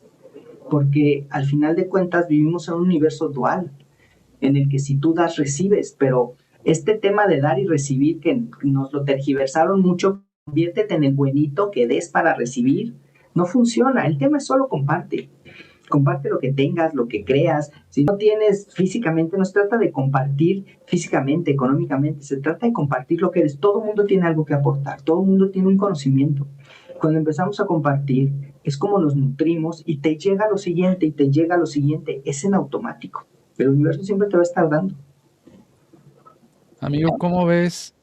Porque al final de cuentas vivimos en un universo dual, en el que si tú das, recibes, pero este tema de dar y recibir, que nos lo tergiversaron mucho, conviértete en el buenito que des para recibir, no funciona. El tema es solo comparte. Comparte lo que tengas, lo que creas. Si no tienes físicamente, no se trata de compartir físicamente, económicamente, se trata de compartir lo que eres. Todo el mundo tiene algo que aportar, todo el mundo tiene un conocimiento. Cuando empezamos a compartir, es como nos nutrimos y te llega lo siguiente y te llega lo siguiente, es en automático. El universo siempre te va a estar dando. Amigo, ¿cómo ves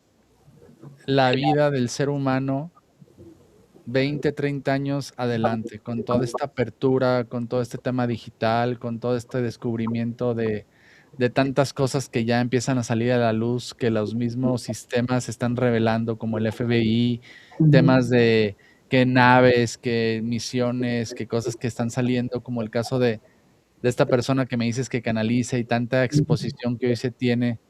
la vida del ser humano 20, 30 años adelante, con toda esta apertura, con todo este tema digital, con todo este descubrimiento de tantas cosas que ya empiezan a salir a la luz, que los mismos sistemas están revelando, como el FBI, temas de que naves, que misiones, que cosas que están saliendo, como el caso de esta persona que me dices que canaliza y tanta exposición que hoy se tiene?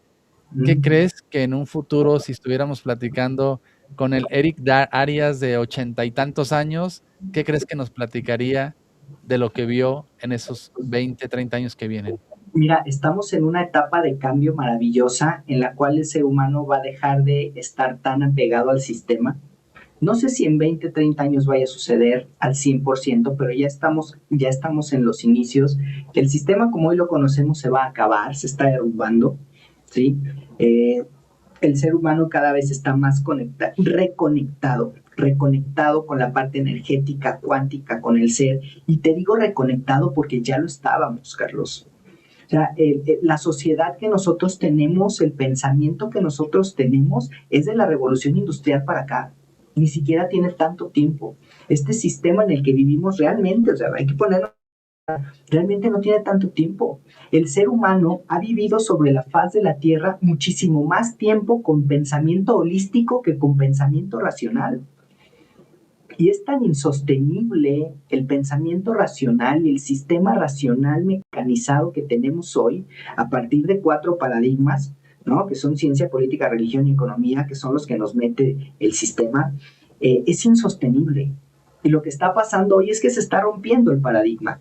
¿Qué crees que en un futuro, si estuviéramos platicando con el Eric Arias de 80 y tantos años, qué crees que nos platicaría de lo que vio en esos 20, 30 años que vienen? Mira, estamos en una etapa de cambio maravillosa en la cual el ser humano va a dejar de estar tan apegado al sistema. No sé si en 20, 30 años vaya a suceder al 100%, pero ya estamos en los inicios. El sistema como hoy lo conocemos se va a acabar, se está derrumbando, ¿sí? Eh, el ser humano cada vez está más reconectado con la parte energética, cuántica, con el ser. Y te digo reconectado porque ya lo estábamos, Carlos. O sea, la sociedad que nosotros tenemos, el pensamiento que nosotros tenemos es de la revolución industrial para acá. Ni siquiera tiene tanto tiempo. Este sistema en el que vivimos realmente, o sea, hay que ponerlo, realmente no tiene tanto tiempo. El ser humano ha vivido sobre la faz de la Tierra muchísimo más tiempo con pensamiento holístico que con pensamiento racional. Y es tan insostenible el pensamiento racional y el sistema racional mecanizado que tenemos hoy a partir de 4 paradigmas, ¿no? Que son ciencia, política, religión y economía, que son los que nos mete el sistema, es insostenible. Y lo que está pasando hoy es que se está rompiendo el paradigma.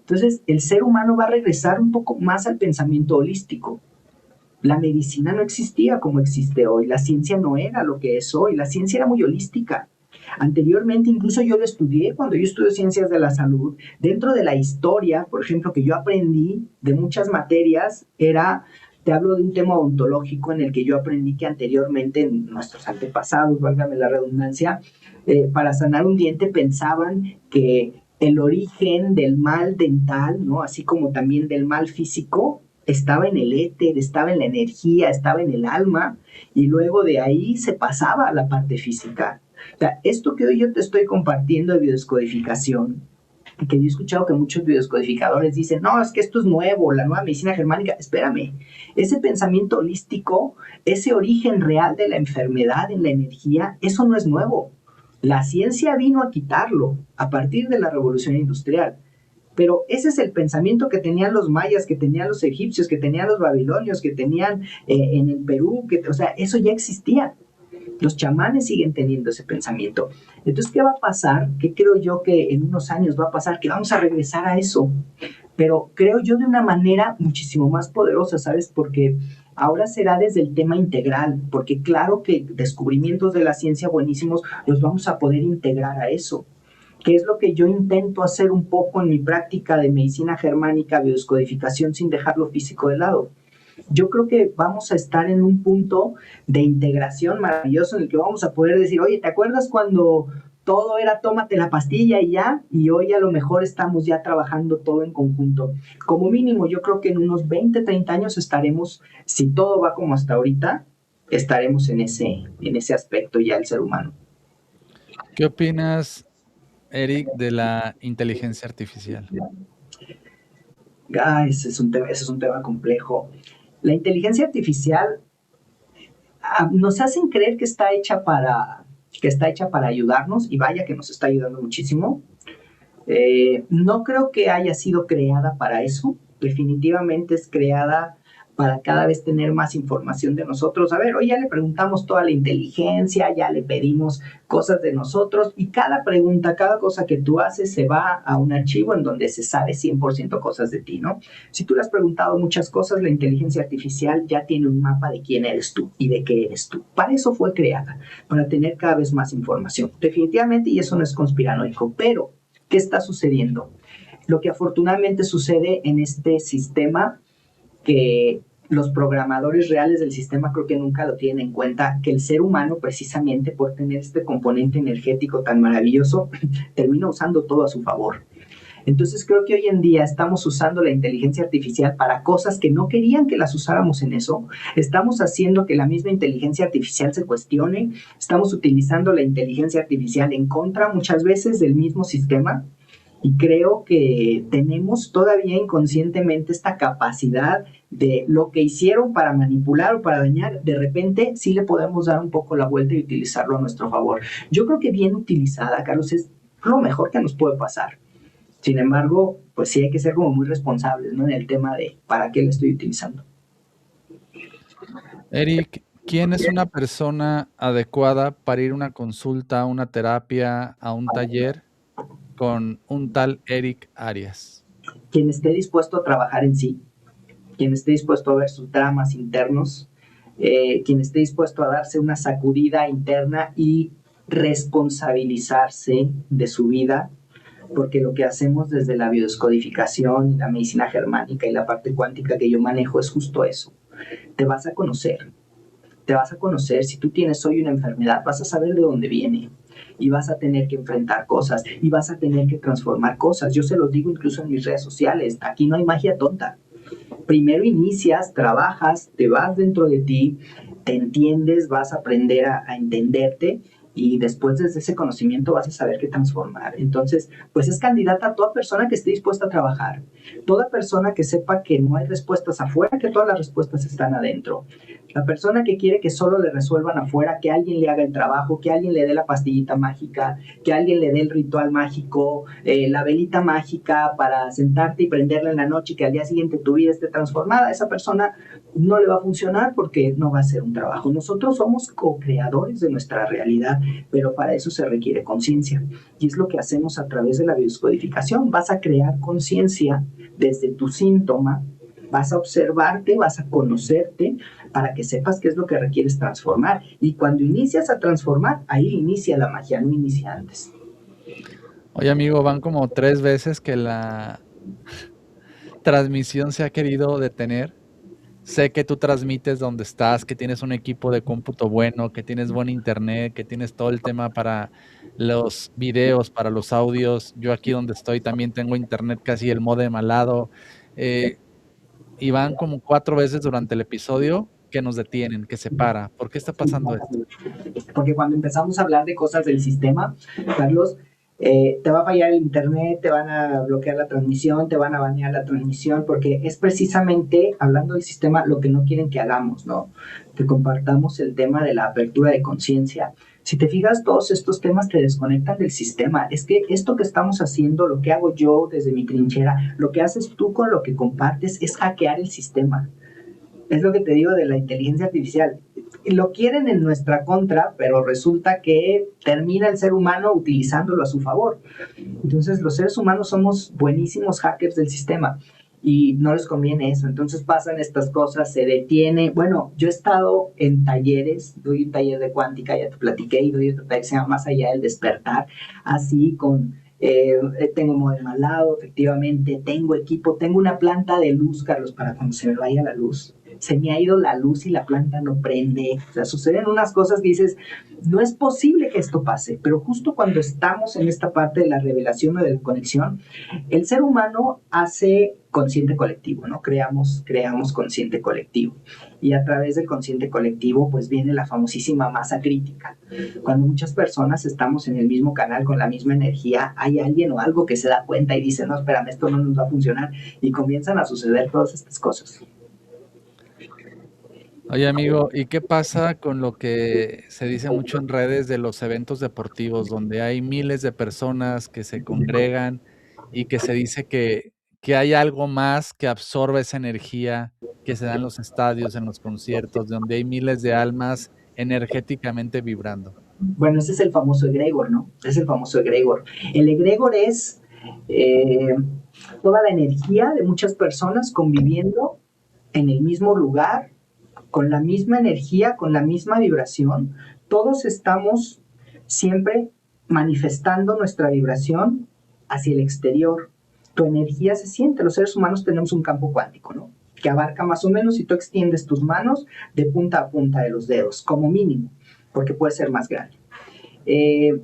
Entonces, el ser humano va a regresar un poco más al pensamiento holístico. La medicina no existía como existe hoy, la ciencia no era lo que es hoy, la ciencia era muy holística. Anteriormente, incluso yo lo estudié cuando yo estudio ciencias de la salud. Dentro de la historia, por ejemplo, que yo aprendí de muchas materias, te hablo de un tema ontológico en el que yo aprendí que anteriormente nuestros antepasados, válgame la redundancia, para sanar un diente pensaban que el origen del mal dental, ¿no? Así como también del mal físico, estaba en el éter, estaba en la energía, estaba en el alma, y luego de ahí se pasaba a la parte física. O sea, esto que hoy yo te estoy compartiendo de biodescodificación, que yo he escuchado que muchos biodescodificadores dicen, no, es que esto es nuevo, la nueva medicina germánica, espérame, ese pensamiento holístico, ese origen real de la enfermedad en la energía, eso no es nuevo. La ciencia vino a quitarlo a partir de la revolución industrial. Pero ese es el pensamiento que tenían los mayas, que tenían los egipcios, que tenían los babilonios, que tenían en el Perú, o sea, eso ya existía. Los chamanes siguen teniendo ese pensamiento. Entonces, ¿qué va a pasar? ¿Qué creo yo que en unos años va a pasar? Que vamos a regresar a eso. pero creo yo de una manera muchísimo más poderosa, ¿sabes? Porque ahora será desde el tema integral, porque claro que descubrimientos de la ciencia buenísimos los vamos a poder integrar a eso, que es lo que yo intento hacer un poco en mi práctica de medicina germánica, biodescodificación, sin dejar lo físico de lado. Yo creo que vamos a estar en un punto de integración maravilloso en el que vamos a poder decir, oye, ¿te acuerdas cuando todo era tómate la pastilla y ya? Y hoy a lo mejor estamos ya trabajando todo en conjunto. Como mínimo, yo creo que en unos 20, 30 años estaremos, si todo va como hasta ahorita, estaremos en ese aspecto ya el ser humano. ¿Qué opinas, Eric, de la inteligencia artificial? Ese es un tema complejo. La inteligencia artificial nos hacen creer que está hecha para ayudarnos, y vaya que nos está ayudando muchísimo. No creo que haya sido creada para eso. Definitivamente es creada para cada vez tener más información de nosotros. A ver, hoy ya le preguntamos toda la inteligencia, ya le pedimos cosas de nosotros, y cada pregunta, cada cosa que tú haces se va a un archivo en donde se sabe 100% cosas de ti, ¿no? Si tú le has preguntado muchas cosas, la inteligencia artificial ya tiene un mapa de quién eres tú y de qué eres tú. Para eso fue creada, para tener cada vez más información. Definitivamente, y eso no es conspiranoico, pero ¿qué está sucediendo? Lo que afortunadamente sucede en este sistema, que los programadores reales del sistema creo que nunca lo tienen en cuenta, que el ser humano, precisamente por tener este componente energético tan maravilloso, termina usando todo a su favor. Entonces creo que hoy en día estamos usando la inteligencia artificial para cosas que no querían que las usáramos en eso. Estamos haciendo que la misma inteligencia artificial se cuestione. Estamos utilizando la inteligencia artificial en contra muchas veces del mismo sistema. Y creo que tenemos todavía inconscientemente esta capacidad de lo que hicieron para manipular o para dañar, de repente sí le podemos dar un poco la vuelta y utilizarlo a nuestro favor. Yo creo que bien utilizada, Carlos, es lo mejor que nos puede pasar. Sin embargo, pues sí hay que ser como muy responsables, ¿no? En el tema de para qué la estoy utilizando. Eric, ¿quién es una persona adecuada para ir a una consulta, a una terapia, a un taller con un tal Eric Arias? Quien esté dispuesto a trabajar en sí, quien esté dispuesto a ver sus dramas internos, quien esté dispuesto a darse una sacudida interna y responsabilizarse de su vida, porque lo que hacemos desde la biodescodificación, la medicina germánica y la parte cuántica que yo manejo es justo eso. Te vas a conocer, si tú tienes hoy una enfermedad, vas a saber de dónde viene, y vas a tener que enfrentar cosas, y vas a tener que transformar cosas. Yo se los digo incluso en mis redes sociales, aquí no hay magia tonta. Primero inicias, trabajas, te vas dentro de ti, te entiendes, vas a aprender a entenderte, y después desde ese conocimiento vas a saber qué transformar. Entonces, pues es candidata a toda persona que esté dispuesta a trabajar, toda persona que sepa que no hay respuestas afuera, que todas las respuestas están adentro. La persona que quiere que solo le resuelvan afuera, que alguien le haga el trabajo, que alguien le dé la pastillita mágica, que alguien le dé el ritual mágico, la velita mágica para sentarte y prenderla en la noche y que al día siguiente tu vida esté transformada, esa persona no le va a funcionar porque no va a ser un trabajo. Nosotros somos co-creadores de nuestra realidad, pero para eso se requiere conciencia. Y es lo que hacemos a través de la biodescodificación. Vas a crear conciencia desde tu síntoma, vas a observarte, vas a conocerte para que sepas qué es lo que requieres transformar. Y cuando inicias a transformar, ahí inicia la magia, no inicia antes. Oye, amigo, van como 3 veces que la transmisión se ha querido detener. Sé que tú transmites donde estás, que tienes un equipo de cómputo bueno, que tienes buen internet, que tienes todo el tema para los videos, para los audios. Yo aquí donde estoy también tengo internet, casi el módem al lado. Y van como 4 veces durante el episodio que nos detienen, que se para. ¿Por qué está pasando esto? Porque cuando empezamos a hablar de cosas del sistema, Carlos, te va a fallar el internet, te van a bloquear la transmisión, te van a banear la transmisión, porque es precisamente, hablando del sistema, lo que no quieren que hagamos, ¿no? Que compartamos el tema de la apertura de conciencia. Si te fijas, todos estos temas te desconectan del sistema. Es que esto que estamos haciendo, lo que hago yo desde mi trinchera, lo que haces tú con lo que compartes, es hackear el sistema. Es lo que te digo de la inteligencia artificial. lo quieren en nuestra contra, pero resulta que termina el ser humano utilizándolo a su favor. Entonces los seres humanos somos buenísimos hackers del sistema y no les conviene eso. Entonces pasan estas cosas, se detiene. Bueno, yo he estado en talleres, doy un taller de cuántica, ya te platiqué, y doy otro taller que se llama Más allá del despertar, así con... tengo modem al lado, efectivamente, tengo equipo, tengo una planta de luz, Carlos, para cuando se me vaya la luz. Se me ha ido la luz y la planta no prende. O sea, suceden unas cosas que dices, no es posible que esto pase, pero justo cuando estamos en esta parte de la revelación o de la conexión, el ser humano hace consciente colectivo, ¿no? Creamos consciente colectivo. Y a través del consciente colectivo, pues viene la famosísima masa crítica. Cuando muchas personas estamos en el mismo canal con la misma energía, hay alguien o algo que se da cuenta y dice, no, espérame, esto no nos va a funcionar. Y comienzan a suceder todas estas cosas. Oye, amigo, ¿y qué pasa con lo que se dice mucho en redes de los eventos deportivos, donde hay miles de personas que se congregan y que se dice que hay algo más que absorbe esa energía que se da en los estadios, en los conciertos, donde hay miles de almas energéticamente vibrando? Bueno, ese es el famoso egregor, ¿no? Es el famoso egregor. El egregor es eh, toda la energía de muchas personas conviviendo en el mismo lugar, con la misma energía, con la misma vibración. Todos estamos siempre manifestando nuestra vibración hacia el exterior. Tu energía se siente. Los seres humanos tenemos un campo cuántico, ¿no? Que abarca más o menos, si tú extiendes tus manos, de punta a punta de los dedos, como mínimo, porque puede ser más grande. Eh,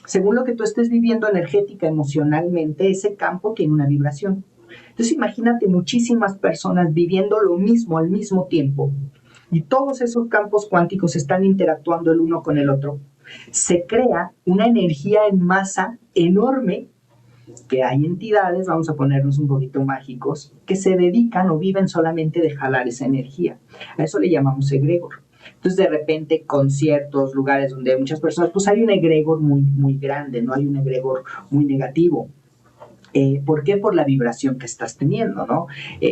Según lo que tú estés viviendo energética, emocionalmente, ese campo tiene una vibración. Entonces imagínate muchísimas personas viviendo lo mismo al mismo tiempo y todos esos campos cuánticos están interactuando el uno con el otro. Se crea una energía en masa enorme, que hay entidades, vamos a ponernos un poquito mágicos, que se dedican o viven solamente de jalar esa energía. A eso le llamamos egregor. Entonces, de repente, conciertos, lugares donde hay muchas personas, pues hay un egregor muy grande, no hay un egregor muy negativo. ¿Por qué? Por la vibración que estás teniendo, ¿no?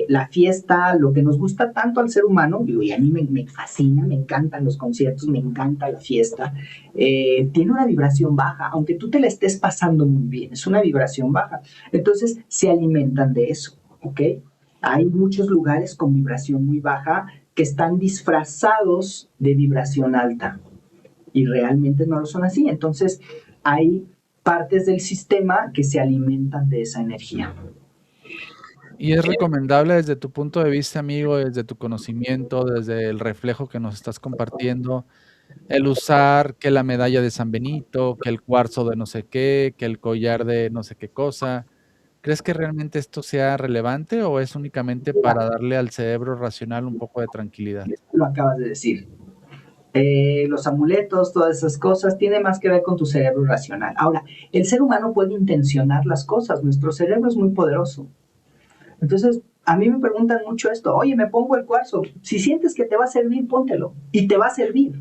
La fiesta, lo que nos gusta tanto al ser humano, digo, y a mí me fascina, me encantan los conciertos, me encanta la fiesta, tiene una vibración baja, aunque tú te la estés pasando muy bien, es una vibración baja. Entonces, se alimentan de eso, ¿ok? Hay muchos lugares con vibración muy baja que están disfrazados de vibración alta y realmente no lo son así. Entonces, hay partes del sistema que se alimentan de esa energía. Y es recomendable desde tu punto de vista, amigo, desde tu conocimiento, desde el reflejo que nos estás compartiendo, el usar que la medalla de San Benito, que el cuarzo de no sé qué, que el collar de no sé qué cosa. ¿Crees que realmente esto sea relevante o es únicamente Mira, para darle al cerebro racional un poco de tranquilidad? lo acabas de decir. Los amuletos, todas esas cosas, tiene más que ver con tu cerebro racional. Ahora, el ser humano puede intencionar las cosas, nuestro cerebro es muy poderoso. Entonces, a mí me preguntan mucho esto, oye, me pongo el cuarzo, si sientes que te va a servir, póntelo, y te va a servir.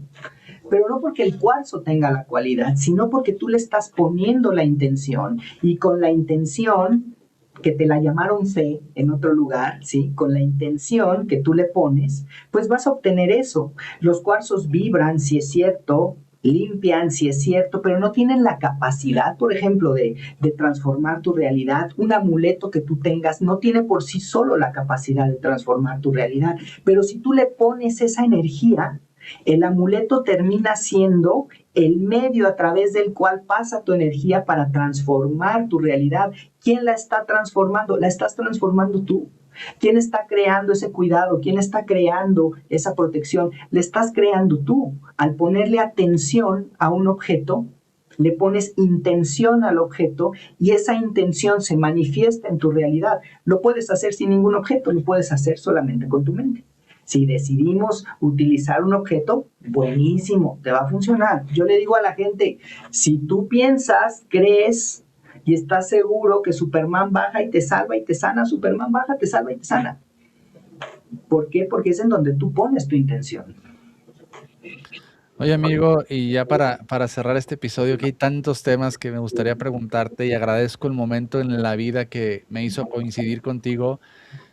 Pero no porque el cuarzo tenga la cualidad, sino porque tú le estás poniendo la intención, y con la intención que te la llamaron fe en otro lugar, ¿sí? Con la intención que tú le pones, pues vas a obtener eso. Los cuarzos vibran, si es cierto, limpian, si es cierto, pero no tienen la capacidad, por ejemplo, de transformar tu realidad. Un amuleto que tú tengas no tiene por sí solo la capacidad de transformar tu realidad, pero si tú le pones esa energía, el amuleto termina siendo el medio a través del cual pasa tu energía para transformar tu realidad. ¿Quién la está transformando? La estás transformando tú. ¿Quién está creando ese cuidado? ¿Quién está creando esa protección? Le estás creando tú. Al ponerle atención a un objeto, le pones intención al objeto y esa intención se manifiesta en tu realidad. Lo puedes hacer sin ningún objeto, lo puedes hacer solamente con tu mente. Si decidimos utilizar un objeto, buenísimo, te va a funcionar. Yo le digo a la gente, si tú piensas, crees y estás seguro que Superman baja y te salva y te sana, Superman baja, te salva y te sana. ¿Por qué? Porque es en donde tú pones tu intención. Oye, amigo, y ya para cerrar este episodio, que hay tantos temas que me gustaría preguntarte y agradezco el momento en la vida que me hizo coincidir contigo.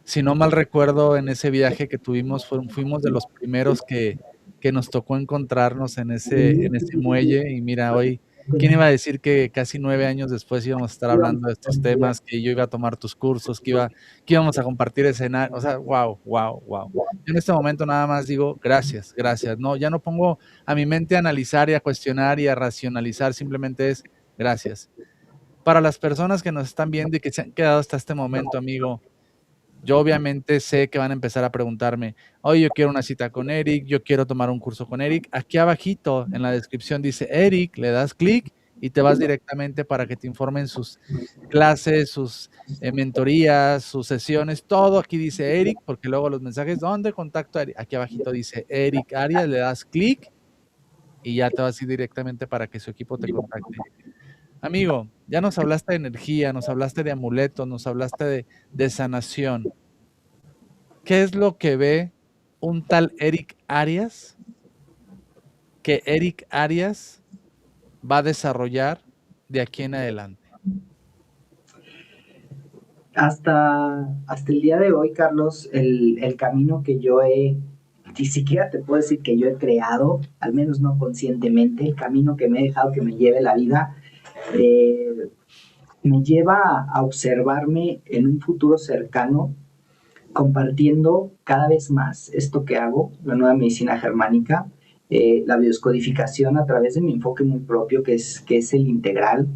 Si no mal recuerdo, en ese viaje que tuvimos, fuimos de los primeros que nos tocó encontrarnos en ese muelle. Y mira, hoy, ¿quién iba a decir que casi 9 años después íbamos a estar hablando de estos temas, que yo iba a tomar tus cursos, que íbamos a compartir escenario? O sea, wow, wow, wow. Yo en este momento nada más digo gracias, gracias. No, ya no pongo a mi mente a analizar y a cuestionar y a racionalizar, simplemente es gracias. Para las personas que nos están viendo y que se han quedado hasta este momento, amigo, yo obviamente sé que van a empezar a preguntarme, oye, yo quiero una cita con Eric, yo quiero tomar un curso con Eric. Aquí abajito en la descripción dice Eric, le das clic y te vas directamente para que te informen sus clases, sus mentorías, sus sesiones, todo aquí dice Eric, porque luego los mensajes, ¿dónde contacto a Eric? Aquí abajito dice Eric Arias, le das clic y ya te vas a ir directamente para que su equipo te contacte. Amigo, ya nos hablaste de energía, nos hablaste de amuletos, nos hablaste de sanación. ¿Qué es lo que ve un tal Eric Arias que Eric Arias va a desarrollar de aquí en adelante? Hasta el día de hoy, Carlos, el camino que yo ni siquiera te puedo decir que yo he creado, al menos no conscientemente, el camino que me he dejado que me lleve la vida, eh, me lleva a observarme en un futuro cercano, compartiendo cada vez más esto que hago, la nueva medicina germánica, la biodescodificación a través de mi enfoque muy propio, que es el integral.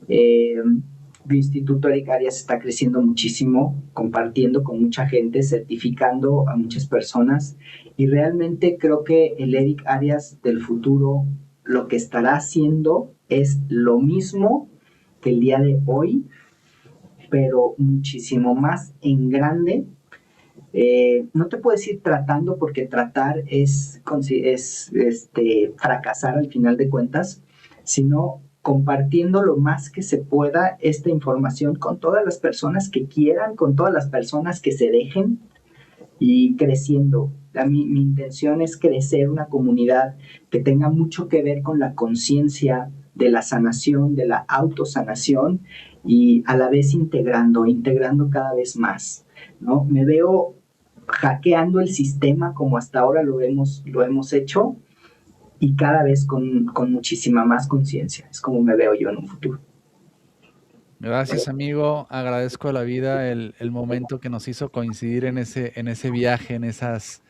Mi instituto Eric Arias está creciendo muchísimo, compartiendo con mucha gente, certificando a muchas personas, y realmente creo que el Eric Arias del futuro lo que estará haciendo es lo mismo que el día de hoy, pero muchísimo más en grande. No te puedo decir tratando, porque tratar es fracasar al final de cuentas, sino compartiendo lo más que se pueda esta información con todas las personas que quieran, con todas las personas que se dejen, y creciendo. Mi intención es crecer una comunidad que tenga mucho que ver con la conciencia de la sanación, de la autosanación, y a la vez integrando cada vez más, ¿no? Me veo hackeando el sistema como hasta ahora lo hemos hecho, y cada vez con muchísima más conciencia. Es como me veo yo en un futuro. Gracias, amigo. Agradezco a la vida el momento que nos hizo coincidir en ese viaje, en esas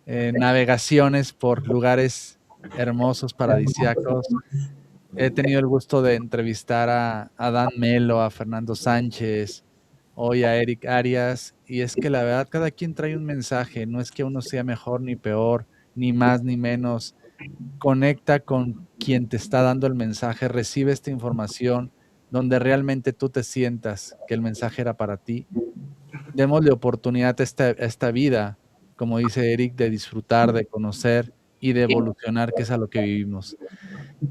navegaciones por lugares hermosos, paradisíacos. He tenido el gusto de entrevistar a Dan Melo, a Fernando Sánchez, hoy a Eric Arias, y es que la verdad cada quien trae un mensaje, no es que uno sea mejor ni peor, ni más ni menos. Conecta con quien te está dando el mensaje, recibe esta información donde realmente tú te sientas que el mensaje era para ti. Démosle oportunidad a esta vida, como dice Eric, de disfrutar, de conocer y de evolucionar, que es a lo que vivimos.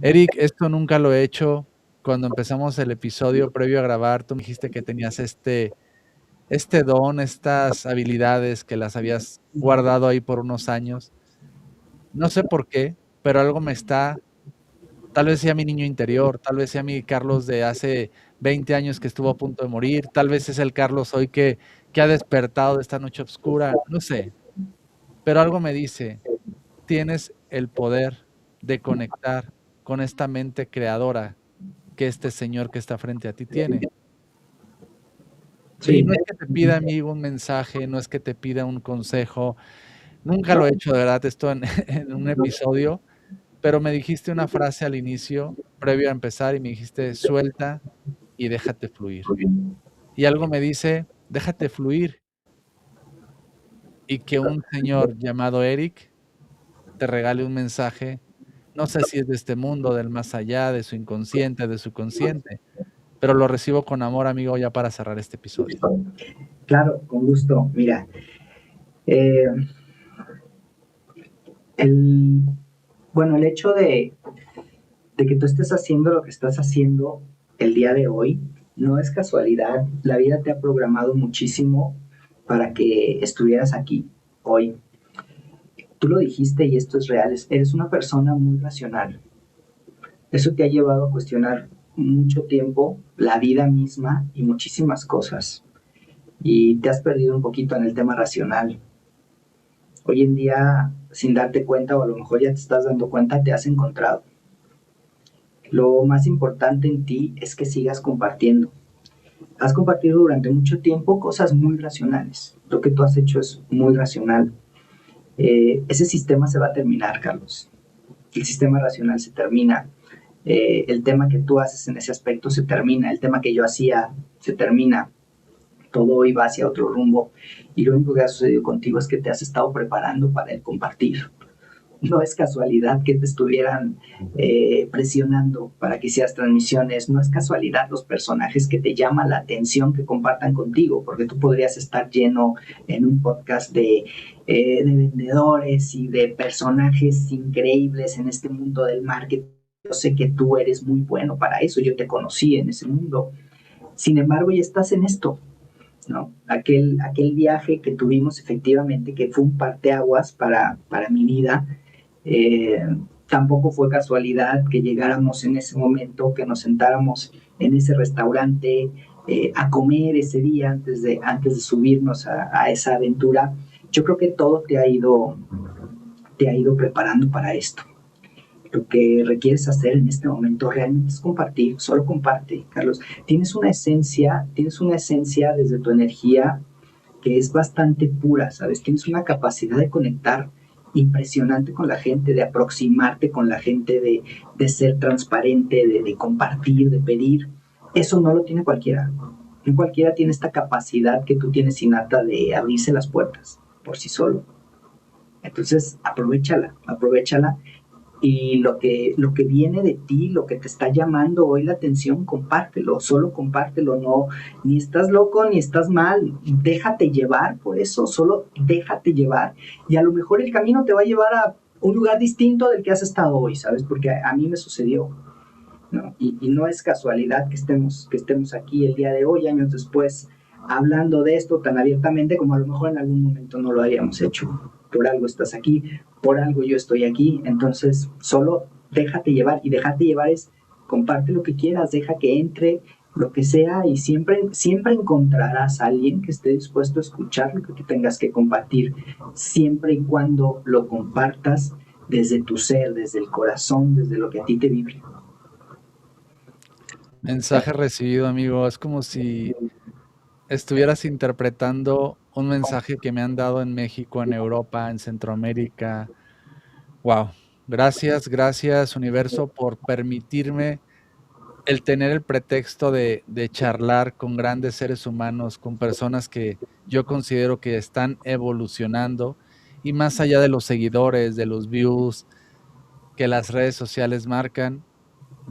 Eric, esto nunca lo he hecho. Cuando empezamos el episodio previo a grabar, tú me dijiste que tenías este don, estas habilidades que las habías guardado ahí por unos años. No sé por qué, pero algo me está, tal vez sea mi niño interior, tal vez sea mi Carlos de hace 20 años que estuvo a punto de morir, tal vez es el Carlos hoy que ha despertado de esta noche oscura, no sé, pero algo me dice, tienes el poder de conectar con esta mente creadora que este señor que está frente a ti tiene. Y Sí. no es que te pida, amigo, un mensaje, no es que te pida un consejo, nunca lo he hecho, de verdad, esto en, en un episodio, pero me dijiste una frase al inicio, previo a empezar, y me dijiste, suelta y déjate fluir. Y algo me dice, déjate fluir, y que un señor llamado Eric te regale un mensaje, no sé si es de este mundo, del más allá, de su inconsciente, de su consciente, pero lo recibo con amor, amigo, ya para cerrar este episodio. Claro, con gusto. Mira, eh, el, bueno, el hecho de que tú estés haciendo lo que estás haciendo el día de hoy no es casualidad. La vida te ha programado muchísimo para que estuvieras aquí hoy. Tú lo dijiste y esto es real. Eres una persona muy racional. Eso te ha llevado a cuestionar mucho tiempo la vida misma y muchísimas cosas. Y te has perdido un poquito en el tema racional. Hoy en día sin darte cuenta, o a lo mejor ya te estás dando cuenta, te has encontrado. Lo más importante en ti es que sigas compartiendo. Has compartido durante mucho tiempo cosas muy racionales. Lo que tú has hecho es muy racional. Ese sistema se va a terminar, Carlos. El sistema racional se termina. El tema que tú haces en ese aspecto se termina. El tema que yo hacía se termina. Todo iba hacia otro rumbo. Y lo único que ha sucedido contigo es que te has estado preparando para el compartir. No es casualidad que te estuvieran presionando para que hicieras transmisiones, no es casualidad los personajes que te llaman la atención que compartan contigo, porque tú podrías estar lleno en un podcast de vendedores y de personajes increíbles en este mundo del marketing. Yo sé que tú eres muy bueno para eso, yo te conocí en ese mundo. Sin embargo, ya estás en esto, ¿no? Aquel viaje que tuvimos efectivamente, que fue un parteaguas para mi vida, eh, tampoco fue casualidad que llegáramos en ese momento, que nos sentáramos en ese restaurante a comer ese día antes de subirnos a esa aventura. Yo creo que todo te ha ido preparando para esto. Lo que requieres hacer en este momento realmente es compartir, solo comparte, Carlos. Tienes una esencia desde tu energía que es bastante pura, ¿sabes? Tienes una capacidad de conectar impresionante con la gente, de aproximarte con la gente, de ser transparente, de compartir, de pedir. Eso no lo tiene cualquiera. No cualquiera tiene esta capacidad que tú tienes innata de abrirse las puertas por sí solo. Entonces, aprovechala y lo que viene de ti, lo que te está llamando hoy la atención, compártelo, solo compártelo, no, ni estás loco ni estás mal, déjate llevar por eso, solo déjate llevar y a lo mejor el camino te va a llevar a un lugar distinto del que has estado hoy, ¿sabes? Porque a mí me sucedió, ¿no? Y no es casualidad que estemos aquí el día de hoy, años después, hablando de esto tan abiertamente como a lo mejor en algún momento no lo habíamos hecho. Por algo estás aquí, por algo yo estoy aquí, entonces solo déjate llevar y dejarte llevar es comparte lo que quieras, deja que entre lo que sea y siempre encontrarás a alguien que esté dispuesto a escuchar lo que tú tengas que compartir, siempre y cuando lo compartas desde tu ser, desde el corazón, desde lo que a ti te vibre. Mensaje recibido, amigo. Es como si estuvieras interpretando un mensaje que me han dado en México, en Europa, en Centroamérica. Wow. Gracias, gracias, universo, por permitirme el tener el pretexto de charlar con grandes seres humanos, con personas que yo considero que están evolucionando y más allá de los seguidores, de los views que las redes sociales marcan,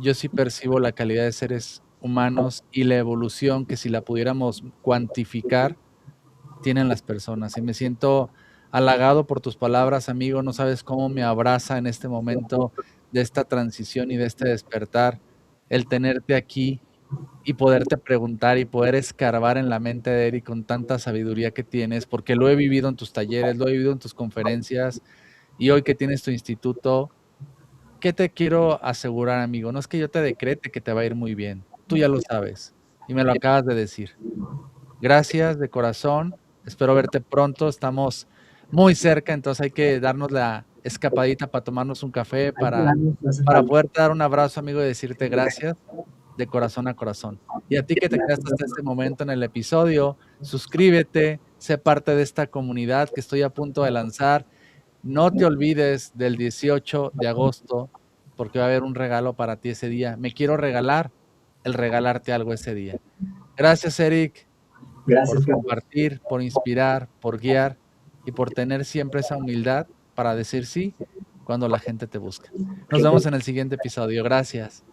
yo sí percibo la calidad de seres humanos y la evolución que si la pudiéramos cuantificar, tienen las personas. Y me siento halagado por tus palabras, amigo. No sabes cómo me abraza en este momento de esta transición y de este despertar, el tenerte aquí y poderte preguntar y poder escarbar en la mente de Eric con tanta sabiduría que tienes, porque lo he vivido en tus talleres, lo he vivido en tus conferencias y hoy que tienes tu instituto. ¿Qué te quiero asegurar, amigo? No es que yo te decrete que te va a ir muy bien. Tú ya lo sabes y me lo acabas de decir. Gracias de corazón. Espero verte pronto. Estamos muy cerca, entonces hay que darnos la escapadita para tomarnos un café, Hay que darnos, no hace para falta. poderte dar un abrazo, amigo, y decirte gracias de corazón a corazón. Y a ti que te quedaste hasta este momento en el episodio, suscríbete, sé parte de esta comunidad que estoy a punto de lanzar. No te olvides del 18 de agosto, porque va a haber un regalo para ti ese día. Me quiero regalar el regalarte algo ese día. Gracias, Eric, por Gracias, Carlos. compartir, por inspirar, por guiar y por tener siempre esa humildad para decir sí cuando la gente te busca. Nos Que vemos te en el siguiente episodio. Gracias.